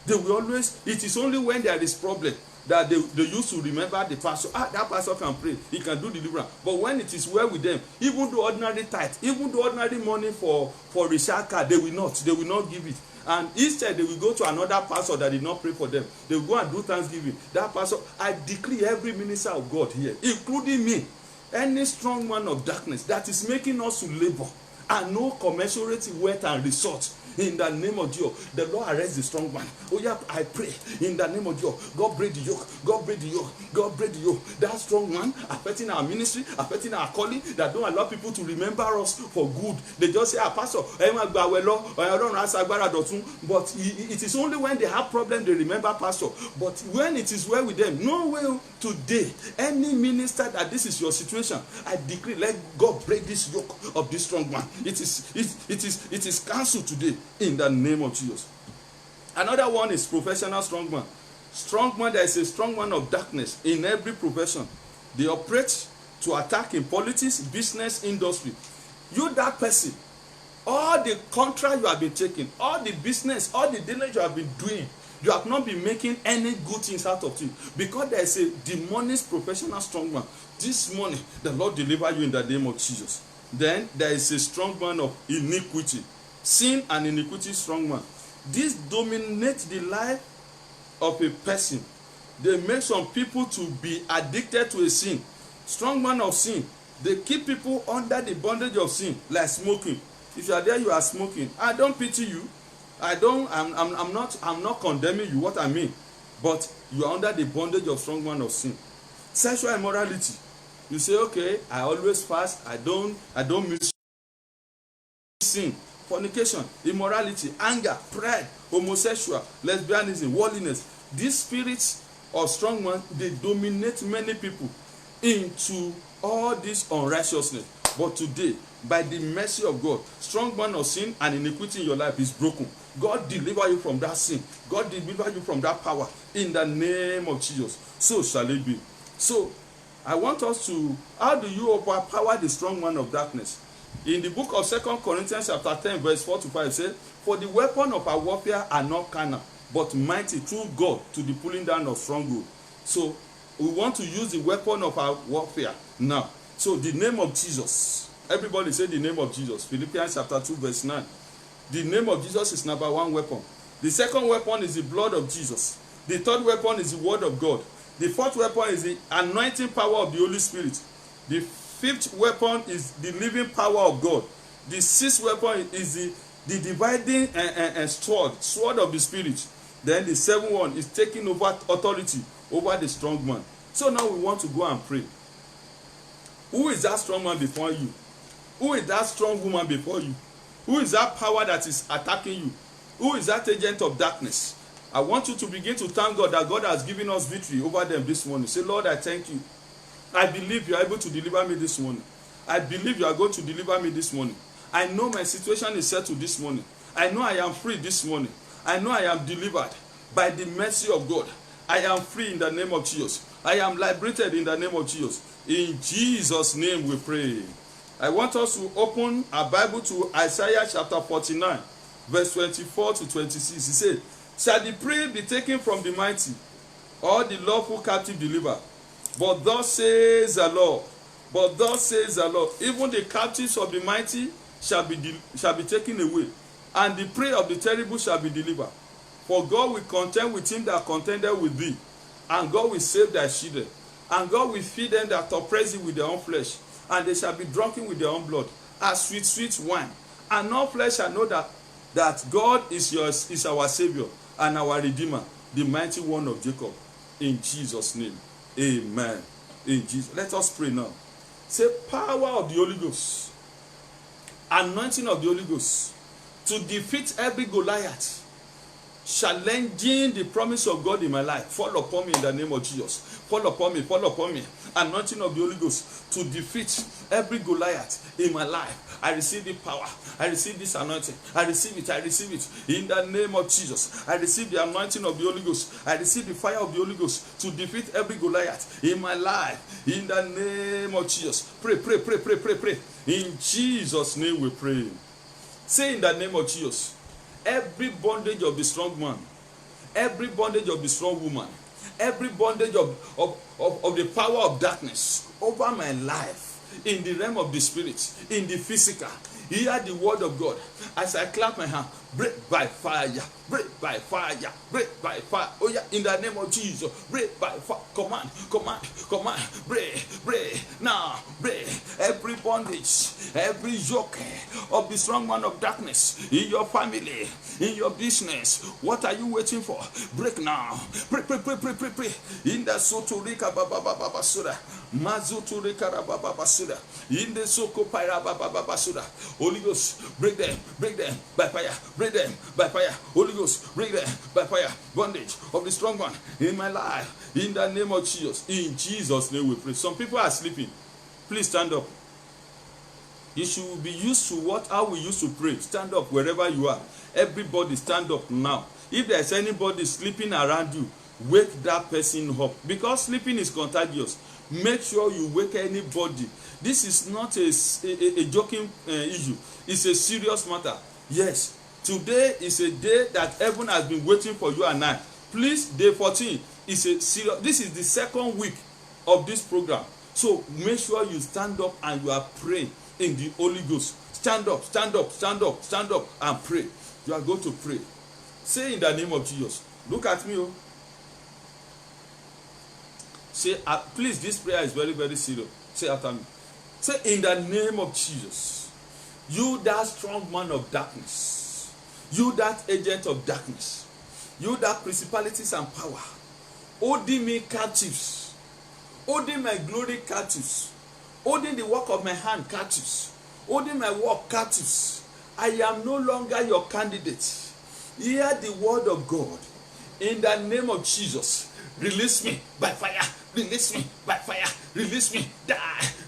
They will always, it is only when there is problem that they used to remember the pastor. That pastor can pray, he can do deliverance. But when it is well with them, even the ordinary tithe, even the ordinary money for recharge card, they will not give it. And instead they will go to another pastor that did not pray for them. They will go and do thanksgiving. That pastor, I decree every minister of God here, including me, any strong man of darkness that is making us to labor and no commensurate wealth and result, in the name of Jesus, the Lord arrest the strong man. Oh yeah, I pray in the name of Jesus, God break the yoke, God break the yoke, God break the yoke. That strong man affecting our ministry, affecting our calling, that don't allow people to remember us for good. They just say, pastor, but it is only when they have problem they remember pastor. But when it is well with them, no way. Today, any minister that this is your situation, I decree, let God break this yoke of this strong man. It is cancelled today in the name of Jesus. Another one is professional strong man. Strong man, there is a strong man of darkness in every profession. They operate to attack in politics, business, industry. You, that person, all the contract you have been taking, all the business, all the dealings you have been doing, you have not been making any good things out of it, because there is a demonic professional strong man. This morning, the Lord deliver you in the name of Jesus. Then there is a strong man of iniquity. Sin and iniquity strong man. This dominates the life of a person. They make some people to be addicted to a sin. Strong man of sin. They keep people under the bondage of sin, like smoking. If you are there, you are smoking. I don't pity you. I'm not condemning you, what I mean. But you are under the bondage of strong man of sin. Sexual immorality. You say, okay, I always fast, I don't miss sin. Fornication, immorality, anger, pride, homosexual, lesbianism, worldliness. These spirits of strong man, they dominate many people into all this unrighteousness. But today, by the mercy of God, strong man of sin and iniquity in your life is broken. God deliver you from that sin. God deliver you from that power in the name of Jesus. So shall it be. So I want us to, how do you overpower the strong man of darkness? In the book of 2 Corinthians chapter 10 verse 4 to 5 says, for the weapon of our warfare are not carnal, but mighty through God to the pulling down of stronghold. So we want to use the weapon of our warfare now. So the name of Jesus. Everybody say the name of Jesus. Philippians chapter 2 verse 9. The name of Jesus is number one weapon. The second weapon is the blood of Jesus. The third weapon is the word of God. The fourth weapon is the anointing power of the Holy Spirit. The fifth weapon is the living power of God. The sixth weapon is the dividing sword of the Spirit. Then the seventh one is taking over authority over the strong man. So now we want to go and pray. Who is that strong man before you? Who is that strong woman before you? Who is that power that is attacking you? Who is that agent of darkness? I want you to begin to thank God that God has given us victory over them this morning. Say, Lord, I thank you. I believe you are able to deliver me this morning. I believe you are going to deliver me this morning. I know my situation is settled this morning. I know I am free this morning. I know I am delivered by the mercy of God. I am free in the name of Jesus. I am liberated in the name of Jesus. In Jesus' name we pray. I want us to open our Bible to Isaiah chapter 49, verse 24 to 26. He said, shall the prey be taken from the mighty, or the lawful captive delivered? But thus says the Lord, even the captives of the mighty shall be taken away, and the prey of the terrible shall be delivered. For God will contend with him that contended with thee, and God will save thy children. And God will feed them that oppress thee with their own flesh, and they shall be drunken with their own blood, as sweet, sweet wine. And all flesh shall know that God is our Savior and our Redeemer, the mighty one of Jacob. In Jesus' name, amen. In Jesus, let us pray now. Say, power of the Holy Ghost, anointing of the Holy Ghost, to defeat every Goliath, challenging the promise of God in my life. Fall upon me in the name of Jesus. Fall upon me, fall upon me. Anointing of the Holy Ghost to defeat every Goliath in my life. I receive the power. I receive this anointing. I receive it. I receive it. In the name of Jesus. I receive the anointing of the Holy Ghost. I receive the fire of the Holy Ghost to defeat every Goliath in my life. In the name of Jesus. Pray, pray, pray, pray, pray, pray. In Jesus' name we pray. Say in the name of Jesus. Every bondage of the strong man, every bondage of the strong woman, every bondage of the power of darkness over my life, in the realm of the spirit, in the physical, hear the word of God as I clap my hand. Break by fire, break by fire, break by fire. Oh yeah, in the name of Jesus, break by fire. Command, command, command. Break, break, now, break. Every bondage, every yoke of the strong man of darkness in your family, in your business. What are you waiting for? Break now. Pray, pray, pray, pray, pray, pray. In the soturika baba baba sura, mazuturika baba baba sura. In the soko paira baba baba sura. Holy Ghost, break them by fire. Break them by fire. Holy Ghost, break them by fire. Bondage of the strong one in my life. In the name of Jesus. In Jesus' name we pray. Some people are sleeping. Please stand up. You should be used to how we used to pray. Stand up wherever you are. Everybody stand up now. If there's anybody sleeping around you, wake that person up. Because sleeping is contagious. Make sure you wake anybody. This is not a joking issue. It's a serious matter. Yes, today is a day that heaven has been waiting for you and I. Please, day 14 is a serious. This is the second week of this program. So make sure you stand up and you are praying in the Holy Ghost. Stand up, stand up, stand up, stand up and pray. You are going to pray. Say in the name of Jesus. Look at me. Oh. Say, please, this prayer is very, very serious. Say after me. Say, in the name of Jesus, you that strong man of darkness, you that agent of darkness, you that principalities and power, holding me captives, holding my glory captives, holding the work of my hand captives, holding my work captives. I am no longer your candidate. Hear the word of God. In the name of Jesus, release me by fire. Release me by fire. Release me. Die.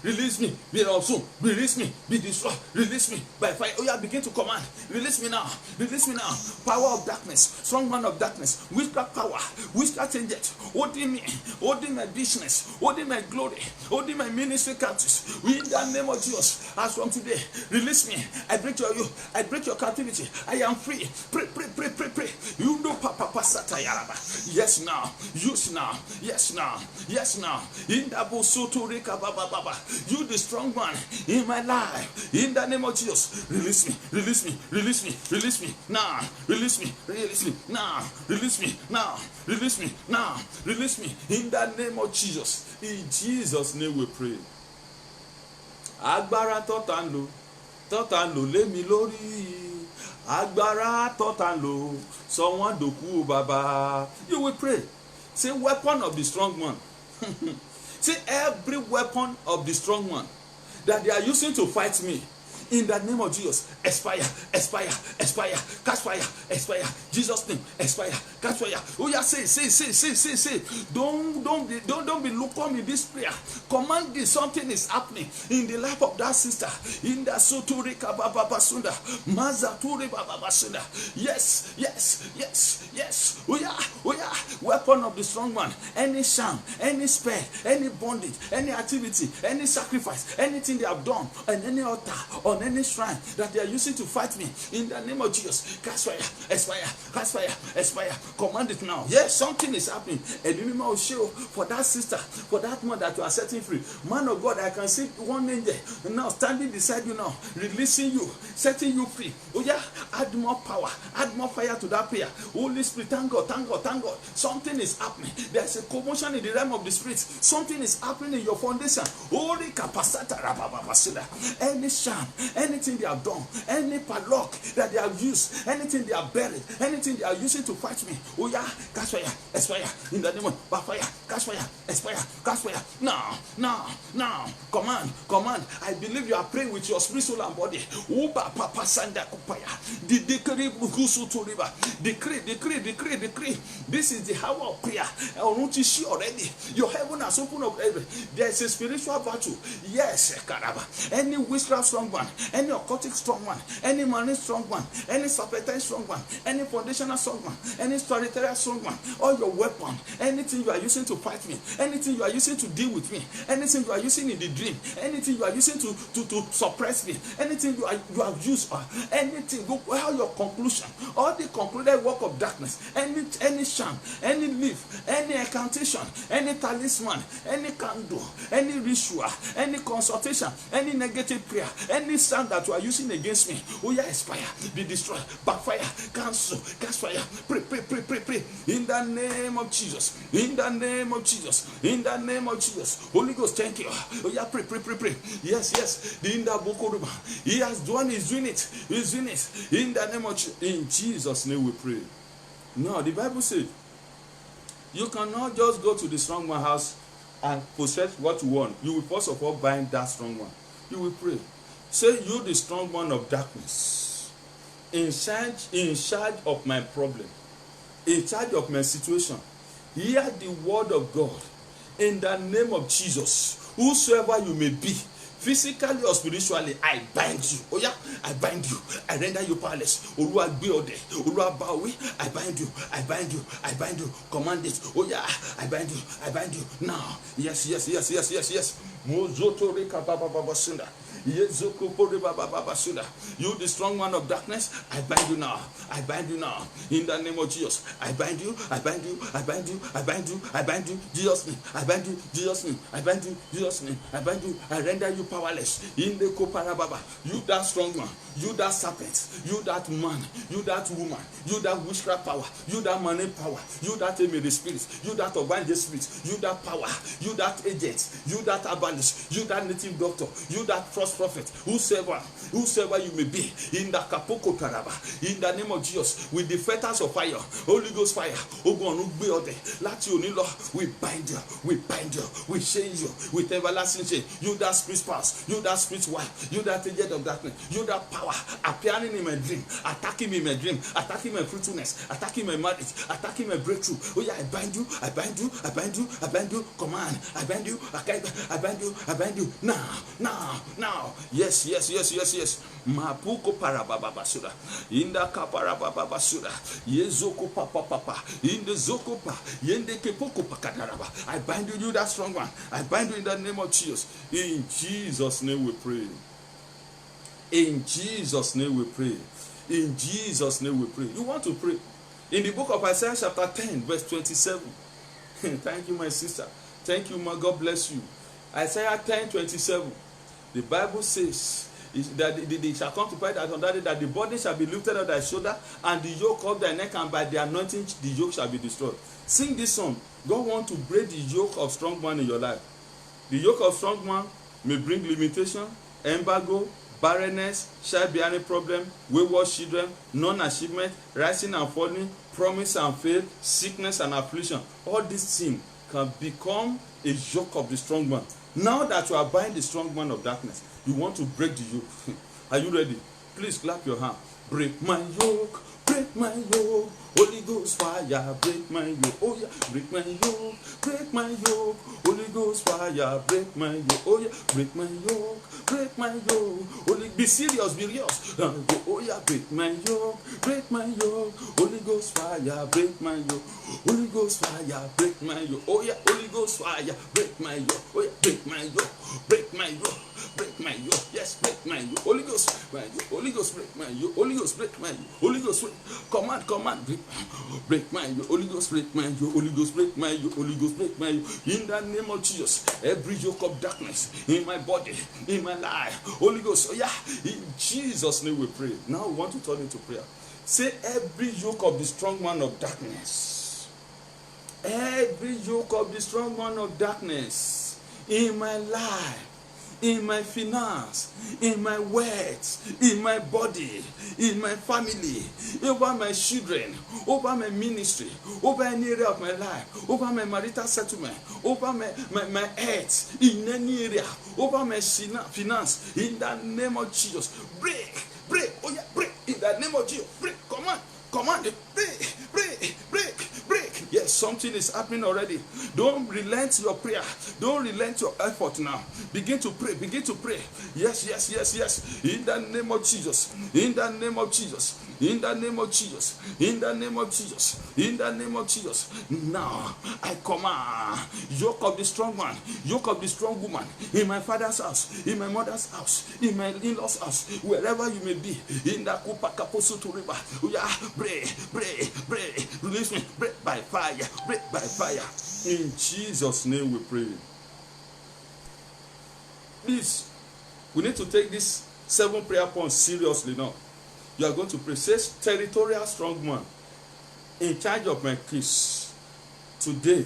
Release me. Be also. Release me. Be destroyed. Release me by fire. Oh yeah, begin to command. Release me now. Release me now. Power of darkness. Strong man of darkness. Witchcraft power. Witchcraft agent. Holding me. Holding my business. Holding my glory. Holding my ministry captives. In the name of Jesus. As from today, release me. I break your yoke. I break your captivity. I am free. Pray, pray, pray, pray, pray. You know Papa Pasatayaraba. Yes now. Use now. Yes now. Yes now. In the Bosotorika Baba Baba. You the strong one in my life. In the name of Jesus. Release me. Release me. Release me. Release me. Now. Release me. Release me. Now. Release me. Now. Release me. Now. Release me. In the name of Jesus. In Jesus' name we pray. Agbára tọ́ta ń lò lé mi lórí. Agbára tọ́ta ń lò sọ wọ́n dòkú bàbá. You will pray. Say, weapon of the strong one. See, every weapon of the strong one that they are using to fight me in the name of Jesus. Expire, expire, expire, catch fire, expire. Jesus' name, expire, catch fire. Oh yeah, say. Don't be lukewarm in this prayer. Command this. Something is happening in the life of that sister. In the Soturika Baba Basunda, Mazaturi Baba Basunda. Yes. Oh yeah. Weapon of the strong man. Any sham, any spell, any bondage, any activity, any sacrifice, anything they have done on any altar, on any shrine that they are using to fight me, in the name of Jesus, cast fire, expire, cast fire, expire. Command it now. Yes, something is happening. And you will show for that sister, for that man that you are setting free. Man of God, I can see one angel now standing beside you now, releasing you, setting you free. Oh yeah, add more power, add more fire to that prayer. Holy Spirit, thank God. Something is happening. There's a commotion in the realm of the spirit. Something is happening in your foundation. Holy capacity, any sham, anything they have done, any padlock that they have used, anything they have buried, anything they are using to fight me. Oh yeah, catch fire, expire in the name of fire, catch fire, expire, catch fire. Now, command. I believe you are praying with your spirit, soul, and body. Uba papa sanda kupaya. The decree bukusu to river. Decree. This is the hour of prayer. I want to see already. Your heaven has opened up. There is a spiritual battle. Yes, Karaba. Any witchcraft strong one, any occultic strong one, any marine strong one, any serpentine strong one, any foundational strong one, any storyteller strong one, all your weapon, anything you are using to fight me, anything you are using to deal with me, anything you are using in the dream, anything you are using to suppress me, anything you have used, anything, all your conclusion, all the concluded work of darkness, any sham, any leaf, any incantation, any talisman, any candle, any ritual, any consultation, any negative prayer, any sound that you are using against me, oh yeah, expire, be destroyed, backfire, cancel, cast fire, pray, in the name of Jesus, in the name of Jesus, Holy Ghost, thank you, oh yeah, pray, yes, in the book of he has done, he's doing it, in the name of Jesus, in Jesus' name we pray. Now, the Bible says, you cannot just go to the strong man's house and possess what you want. You will first of all bind that strong one. You will pray. Say, you the strong one of darkness, in charge of my problem, in charge of my situation. Hear the word of God in the name of Jesus. Whosoever you may be, physically or spiritually, I bind you. Oh yeah, I bind you. I render you powerless. Oluwa gbe ode. Oluwa ba owe. I bind you. Command it. Oh yeah, I bind you. Now. Yes. Mozoto reka baba sunda. You the strong one of darkness, I bind you now. In the name of Jesus. I bind you. Jesus name. I bind you. Jesus name. I render you powerless. In the Koparababa. You that strong one. You that serpent. You that man. You that woman. You that witchcraft power. You that money power. You that emir spirit. You that oband spirit. You that power. You that agent. You that abolish. You that native doctor. You that false prophet. Whosoever you may be. In the Kapoko Taraba. In the name of Jesus. With the fetters of fire. Holy Ghost fire. Ogun Ode. Lati we bind you. We change you. With everlasting change. You that spirit spouse. You that spirit wife. You that agent of darkness. You that power appearing in my dream, attacking me in my dream, attacking my fruitfulness, attacking my marriage, attacking my breakthrough. Oh yeah, I bind you. Command, I bind you. Now. Yes. Mapuko parababasuda. Inda kaparababasuda. Yezoko papa. In the zokopa. Yende kepoko pakadaraba. I bind you, that strong one. I bind you in the name of Jesus. In Jesus' name we pray. In Jesus' name we pray. You want to pray? In the book of Isaiah chapter 10 verse 27. Thank you, my sister. Thank you, my God bless you. Isaiah 10:27. The Bible says that they shall come to pass that on that day that the body shall be lifted on thy shoulder and the yoke of thy neck, and by the anointing the yoke shall be destroyed. Sing this song. God wants to break the yoke of strong man in your life. The yoke of strong man may bring limitation, embargo, barrenness, child-bearing problem, wayward children, non-achievement, rising and falling, promise and fail, sickness and affliction. All these things can become a yoke of the strong man. Now that you are buying the strong man of darkness, you want to break the yoke. Are you ready? Please clap your hand. Break my yoke, break my yoke. Holy Ghost fire, break my yoke. Oh yeah, break my yoke, break my yoke. Holy Ghost fire, break my yoke. Oh yeah, break my yoke, break my yoke. Holy, be serious, be serious. Oh yeah, break my yoke, break my yoke. Holy Ghost fire, break my yoke. Holy Ghost fire, break my yoke. Oh yeah, Holy Ghost fire, break my yoke. Oh yeah, break my yoke, break my yoke. Break my yoke, yes, break my yoke. Holy Ghost, my yoke. Holy Ghost, break my yoke. Holy Ghost, break my yoke. Holy Ghost, break. Command, break my yoke. Holy Ghost, break my yoke. Holy Ghost, break my yoke. Holy Ghost, break my yoke. In the name of Jesus, every yoke of darkness in my body, in my life, Holy Ghost, oh yeah, in Jesus' name we pray. Now we want to turn into prayer. Say, every yoke of the strong man of darkness, every yoke of the strong man of darkness in my life, in my finance, in my words, in my body, in my family, over my children, over my ministry, over any area of my life, over my marital settlement, over my health, in any area, over my finance, in the name of Jesus. Break, oh yeah, break, in the name of Jesus. Break, command, break. Yes, something is happening already. Don't relent your prayer. Don't relent your effort now. Begin to pray. Yes. In the name of Jesus. In the name of Jesus. In the name of Jesus. In the name of Jesus. In the name of Jesus. Now I command, yoke of the strong man, yoke of the strong woman, in my father's house, in my mother's house, in my in-laws house, wherever you may be, in the Kupa Kaposu to river. Pray. Release me. Break by fire. In Jesus' name we pray. Please, we need to take this 7 prayer points seriously now. You are going to pray. Say, territorial strong man in charge of my case today,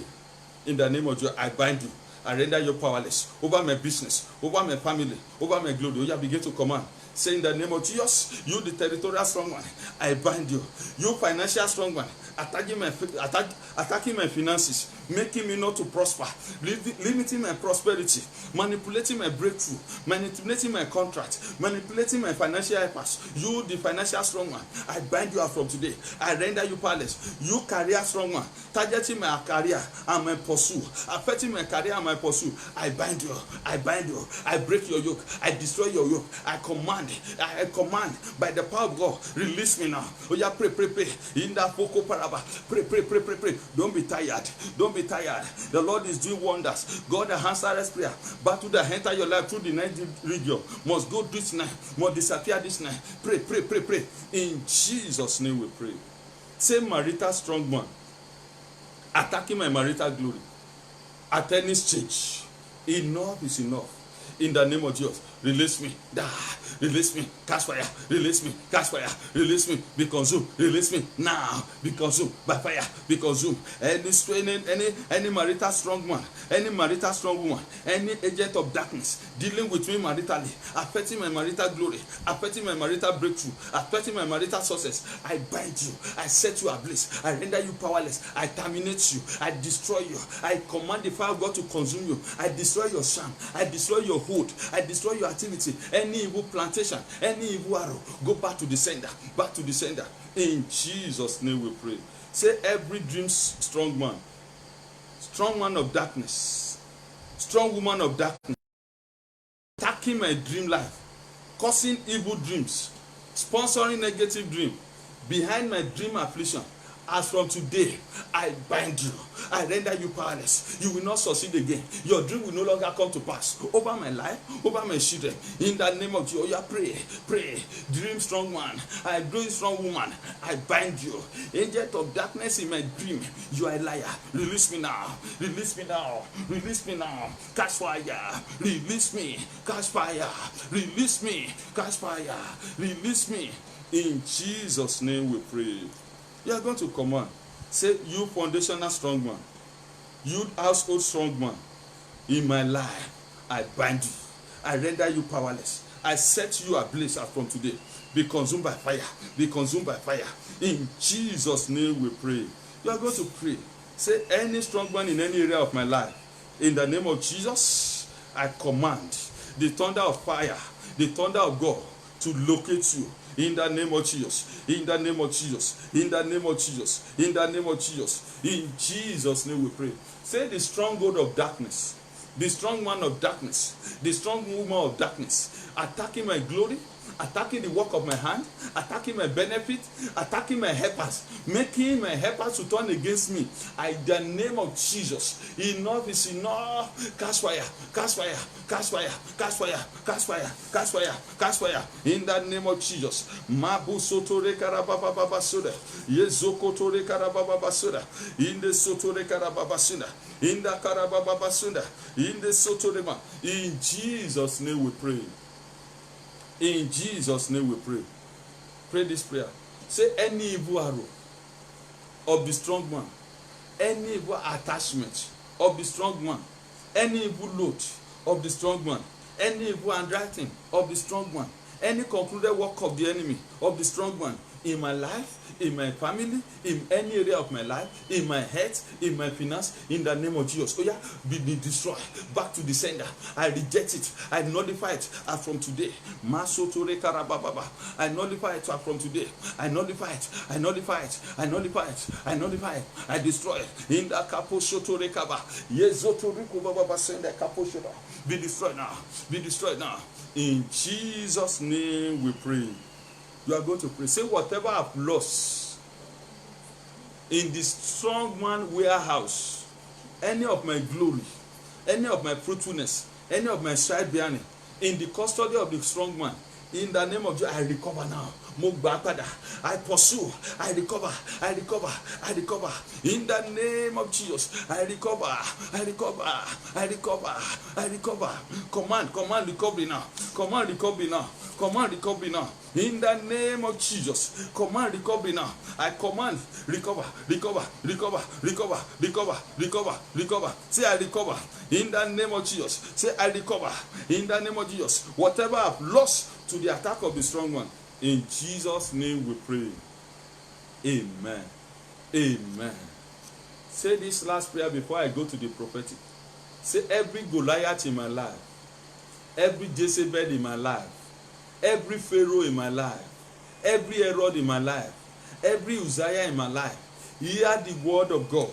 in the name of Jesus, I bind you. I render you powerless over my business, over my family, over my glory. You begin to command. Say, in the name of Jesus, you the territorial strong man, I bind you. You financial strong man, attacking my finances, making me not to prosper, limiting my prosperity, manipulating my breakthrough, manipulating my contract, manipulating my financial efforts. You the financial strong man, I bind you out from today. I render you powerless. You career strong man, targeting my career and my pursuit, affecting my career and my pursuit. I bind you. I break your yoke. I destroy your yoke. I command by the power of God, release me now. Oh yeah, pray. In that Boko Paraba, pray. Don't be tired. The Lord is doing wonders. God answers prayer. Battle that enter your life through the night region must go this night, must disappear this night. Pray. In Jesus' name we pray. Say, marital strong man, attacking my marital glory at any stage. Enough is enough. In the name of Jesus, release me. Release me. Catch fire. Release me. Catch fire. Release me. Be consumed. Release me now. Be consumed by fire. Be consumed. Any marital strong man, any marital strong woman, any agent of darkness dealing with me maritally, affecting my marital glory, affecting my marital breakthrough, affecting my marital success, I bind you. I set you ablaze. I render you powerless. I terminate you. I destroy you. I command the fire of God to consume you. I destroy your sham. I destroy your hold. I destroy your activity. Any evil plantation, any evil arrow, go back to the sender. Back to the sender. In Jesus' name we pray. Say, every dream strong man of darkness, strong woman of darkness, attacking my dream life, causing evil dreams, sponsoring negative dream, behind my dream affliction. As from today, I bind you. I render you powerless. You will not succeed again. Your dream will no longer come to pass over my life, over my children. In the name of Jesus, pray. Dream strong man, I dream strong woman, I bind you. Agent of darkness in my dream, you are a liar. Release me now. Catch fire. Release me. Catch fire. Release me. Catch fire. Release me. In Jesus' name we pray. You are going to command. Say, you foundational strong man, you household strong man, in my life, I bind you. I render you powerless. I set you ablaze from today. Be consumed by fire. Be consumed by fire. In Jesus' name we pray. You are going to pray. Say, any strong man in any area of my life, in the name of Jesus, I command the thunder of fire, the thunder of God, to locate you. In the name of Jesus. In the name of Jesus. In the name of Jesus. In the name of Jesus. In Jesus' name we pray. Say the stronghold of darkness. The strong man of darkness. The strong woman of darkness. Attacking my glory. Attacking the work of my hand, attacking my benefit, attacking my helpers, making my helpers to turn against me. In the name of Jesus, enough is enough. Cast fire, cast fire, cast fire, cast fire, cast fire, cast fire, cast fire. In the name of Jesus. Mabu sotore karababa soda. Yezokotore karababa soda. In the sotore karababa soda. In the karababa soda. In the sotore ma. In Jesus' name we pray. In Jesus' name we pray. Pray this prayer. Say any evil arrow of the strong man, any evil attachment of the strong man, any evil load of the strong man, any evil handwriting of the strong man, any concluded work of the enemy of the strong man in my life, in my family, in any area of my life, in my health, in my finance, in the name of Jesus. Oh yeah, be destroyed. Back to the sender. I reject it. I nullify it from today. I nullify it from today. I nullify it. I nullify it. I nullify it. I nullify it. I destroy it. In the kaposhotorekaba. Yezotorikubaba sender kaposhota. Be destroyed now. Be destroyed now. In Jesus' name we pray. You are going to pray. Say, whatever I've lost in this strong man warehouse, any of my glory, any of my fruitfulness, any of my side bearing, in the custody of the strong man, in the name of Jesus, I recover now. I pursue, I recover, I recover, I recover. In the name of Jesus, I recover, I recover, I recover, I recover. Command recovery now. Command recovery now. Command recovery now. In the name of Jesus, command recovery now. I command recover, recover, recover, recover, recover, recover, recover. Say I recover. In the name of Jesus. Say I recover. In the name of Jesus. Whatever I've lost to the attack of the strong one, in Jesus' name we pray. Amen. Amen. Say this last prayer before I go to the prophetic. Say every Goliath in my life, every Jezebel in my life, every Pharaoh in my life, every Herod in my life, every Uzziah in my life, hear the word of God.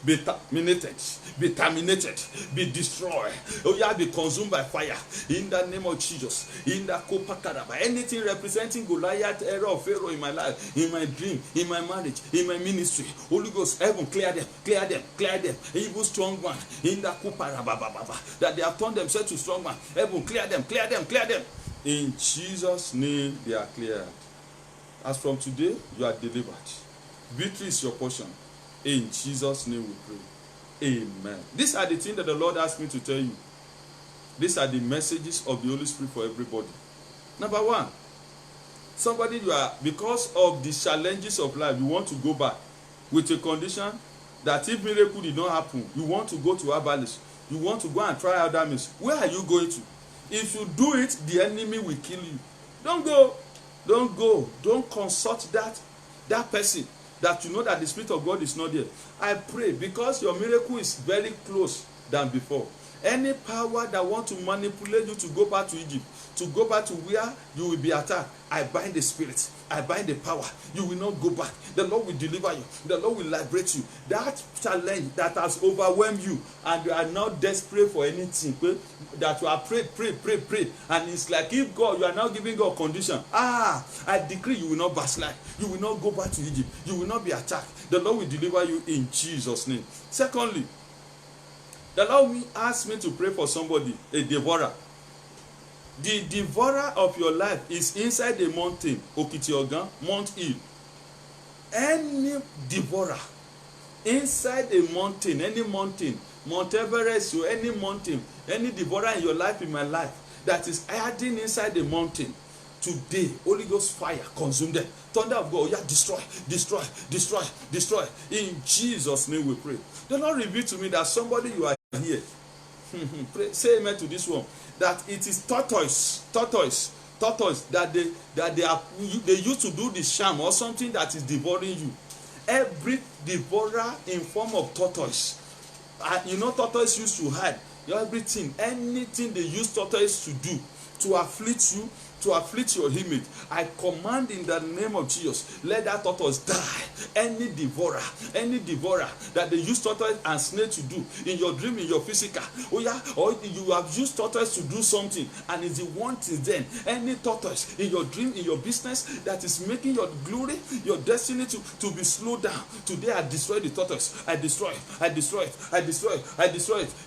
Be terminated, be terminated, be destroyed. Oh yeah, be consumed by fire. In the name of Jesus. In the Kopakaraba. Anything representing Goliath, era of Pharaoh in my life, in my dream, in my marriage, in my ministry. Holy Ghost, heaven, clear them, clear them, clear them. Evil strong one. In the Koparababa. That they have turned themselves to strong man. Heaven, clear them, clear them, clear them. In Jesus' name they are cleared. As from today, you are delivered. Victory is your portion. In Jesus' name we pray. Amen. These are the things that the Lord asked me to tell you. These are the messages of the Holy Spirit for everybody. Number one, somebody you are, because of the challenges of life, you want to go back with a condition that if miracle did not happen, you want to go to herbalist. You want to go and try other means. Where are you going to? If you do it, the enemy will kill you. Don't go. Don't go. Don't consult that person that you know that the Spirit of God is not there. I pray because your miracle is very close than before. Any power that want to manipulate you to go back to Egypt, to go back to where you will be attacked, I bind the spirit. I bind the power. You will not go back. The Lord will deliver you. The Lord will liberate you. That challenge that has overwhelmed you and you are now desperate for anything, that you are pray. And it's like if God, you are now giving God condition. I decree you will not backslide. You will not go back to Egypt. You will not be attacked. The Lord will deliver you in Jesus' name. Secondly, the Lord asked me to pray for somebody, a devourer. The devourer of your life is inside the mountain, Okitiogan, Mount Hill. Any devourer inside a mountain, any mountain, Mount Everest, or any mountain, any devourer in your life, in my life, that is hiding inside the mountain, today, Holy Ghost fire, consume them. Thunder of God, destroy, destroy, destroy, destroy. In Jesus' name we pray. The Lord revealed to me that somebody you are here. Pray, say amen to this one. That it is tortoise that they used to do the sham or something that is devouring you. Every devourer in form of tortoise. Tortoise used to hide everything, anything they use tortoise to do, to afflict you, to afflict your image, I command in the name of Jesus, let that tortoise die. Any devourer that they use tortoise and snake to do in your dream, in your physical, or you have used tortoise to do something and is the one till then. Any tortoise in your dream, in your business that is making your glory, your destiny to be slowed down, today I destroy the tortoise. I destroy it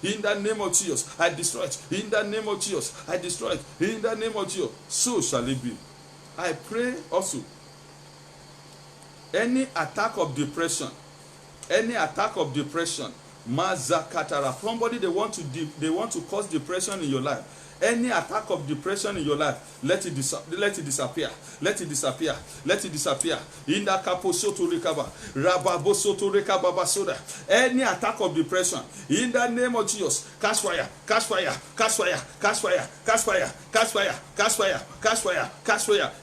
in the name of Jesus. I destroy it in the name of Jesus. I destroy it in the name of Jesus. So shall it be. I pray also, any attack of depression, mazakatara, somebody they want to cause depression in your life. Any attack of depression in your life, let it disappear. In the kaposoto recover, rababosoto recover basoda. Any attack of depression, in the name of Jesus, catch fire.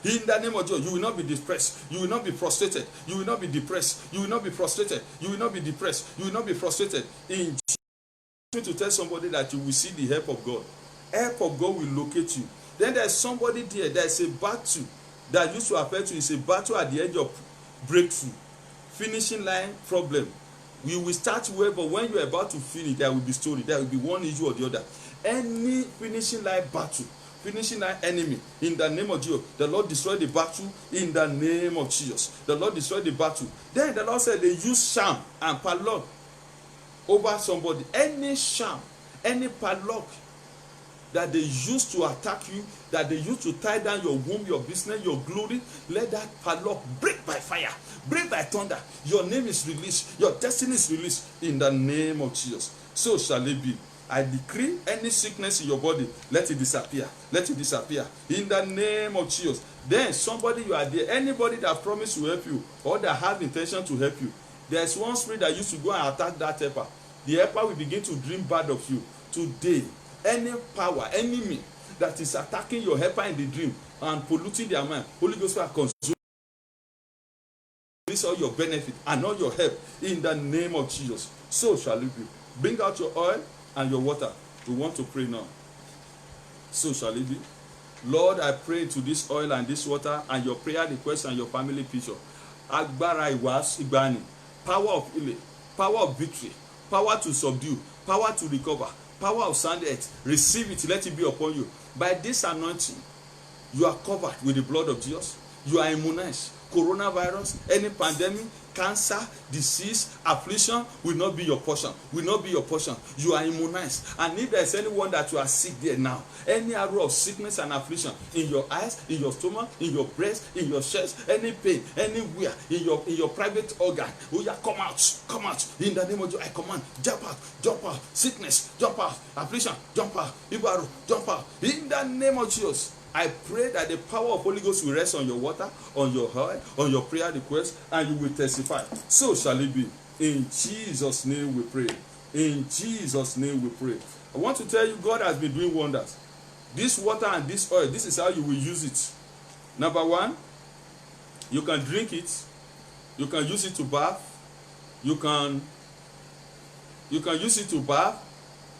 In the name of Jesus, you will not be depressed. You will not be frustrated. You will not be depressed. You will not be frustrated. You will not be depressed. You will not be frustrated. In Jesus, to tell somebody that you will see the help of God. Help of God will locate you. Then there's somebody there. There's a battle that used to affect you. It's a battle at the edge of breakthrough, finishing line problem. You will start well, but when you're about to finish, there will be story. There will be one issue or the other. Any finishing line battle, finishing line enemy, in the name of Jesus, the Lord destroy the battle in the name of Jesus. The Lord destroy the battle. Then the Lord said they use charm and padlock over somebody. Any charm, any padlock that they use to attack you, that they use to tie down your womb, your business, your glory, let that padlock break by fire, break by thunder. Your name is released, your destiny is released in the name of Jesus. So shall it be. I decree any sickness in your body, let it disappear. Let it disappear in the name of Jesus. Then somebody you are there, anybody that promised to help you or that have intention to help you, there's one spirit that used to go and attack that helper. The helper will begin to dream bad of you. Today, any power, enemy that is attacking your helper in the dream and polluting their mind, Holy Ghost will consume all your benefit and all your help in the name of Jesus. So shall it be. Bring out your oil and your water. We want to pray now. So shall it be. Lord, I pray to this oil and this water and your prayer request and your family picture. Agbára ìwàásù ìgbàanì, power of healing, power of victory, power to subdue, power to recover, power of sound earth, receive it, let it be upon you. By this anointing, you are covered with the blood of Jesus. You are immunized. Coronavirus, any pandemic, cancer, disease, affliction will not be your portion. Will not be your portion. You are immunized. And if there is anyone that you are sick there now, any arrow of sickness and affliction in your eyes, in your stomach, in your breast, in your chest, any pain, anywhere in your private organ, oh yeah, come out. In the name of Jesus, I command, jump out, sickness, jump out, affliction, jump out, arrow, jump out. In the name of Jesus, I pray that the power of Holy Ghost will rest on your water, on your oil, on your prayer request, and you will testify. So shall it be. In Jesus' name we pray. In Jesus' name we pray. I want to tell you, God has been doing wonders. This water and this oil, this is how you will use it. Number one, you can drink it. You can use it to bath. You can use it to bath.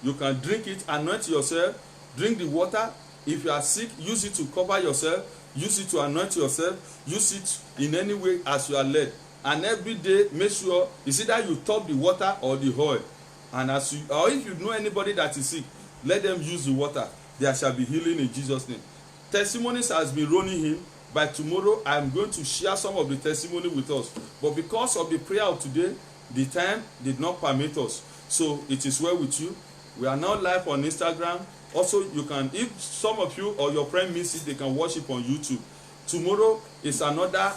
You can drink it, anoint yourself, drink the water. If you are sick, use it to cover yourself, use it to anoint yourself, use it in any way as you are led. And every day, make sure it's either you top the water or the oil. And or if you know anybody that is sick, let them use the water. There shall be healing in Jesus' name. Testimonies has been running in. By tomorrow, I am going to share some of the testimony with us. But because of the prayer of today, the time did not permit us. So it is well with you. We are now live on Instagram. Also, you can, if some of you or your friend miss it, they can watch it on YouTube. Tomorrow is another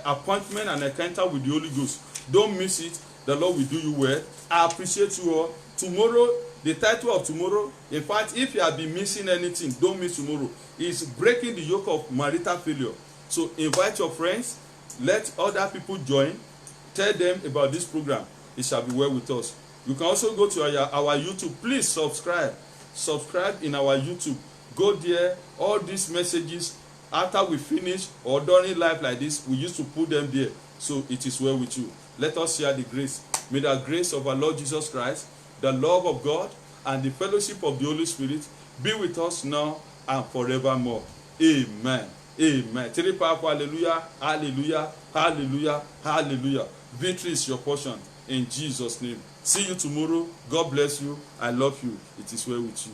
appointment and encounter with the Holy Ghost. Don't miss it. The Lord will do you well. I appreciate you all. Tomorrow, the title of tomorrow, in fact, if you have been missing anything, don't miss tomorrow. Is breaking the yoke of marital failure. So invite your friends. Let other people join. Tell them about this program. It shall be well with us. You can also go to our YouTube. Please subscribe. Subscribe in our YouTube. Go there. All these messages, after we finish or during life like this, we used to put them there. So it is well with you. Let us share the grace. May the grace of our Lord Jesus Christ, the love of God, and the fellowship of the Holy Spirit be with us now and forevermore. Amen. Amen. Three powerful hallelujah, hallelujah, hallelujah, hallelujah. Victory is your portion in Jesus' name. See you tomorrow. God bless you. I love you. It is well with you.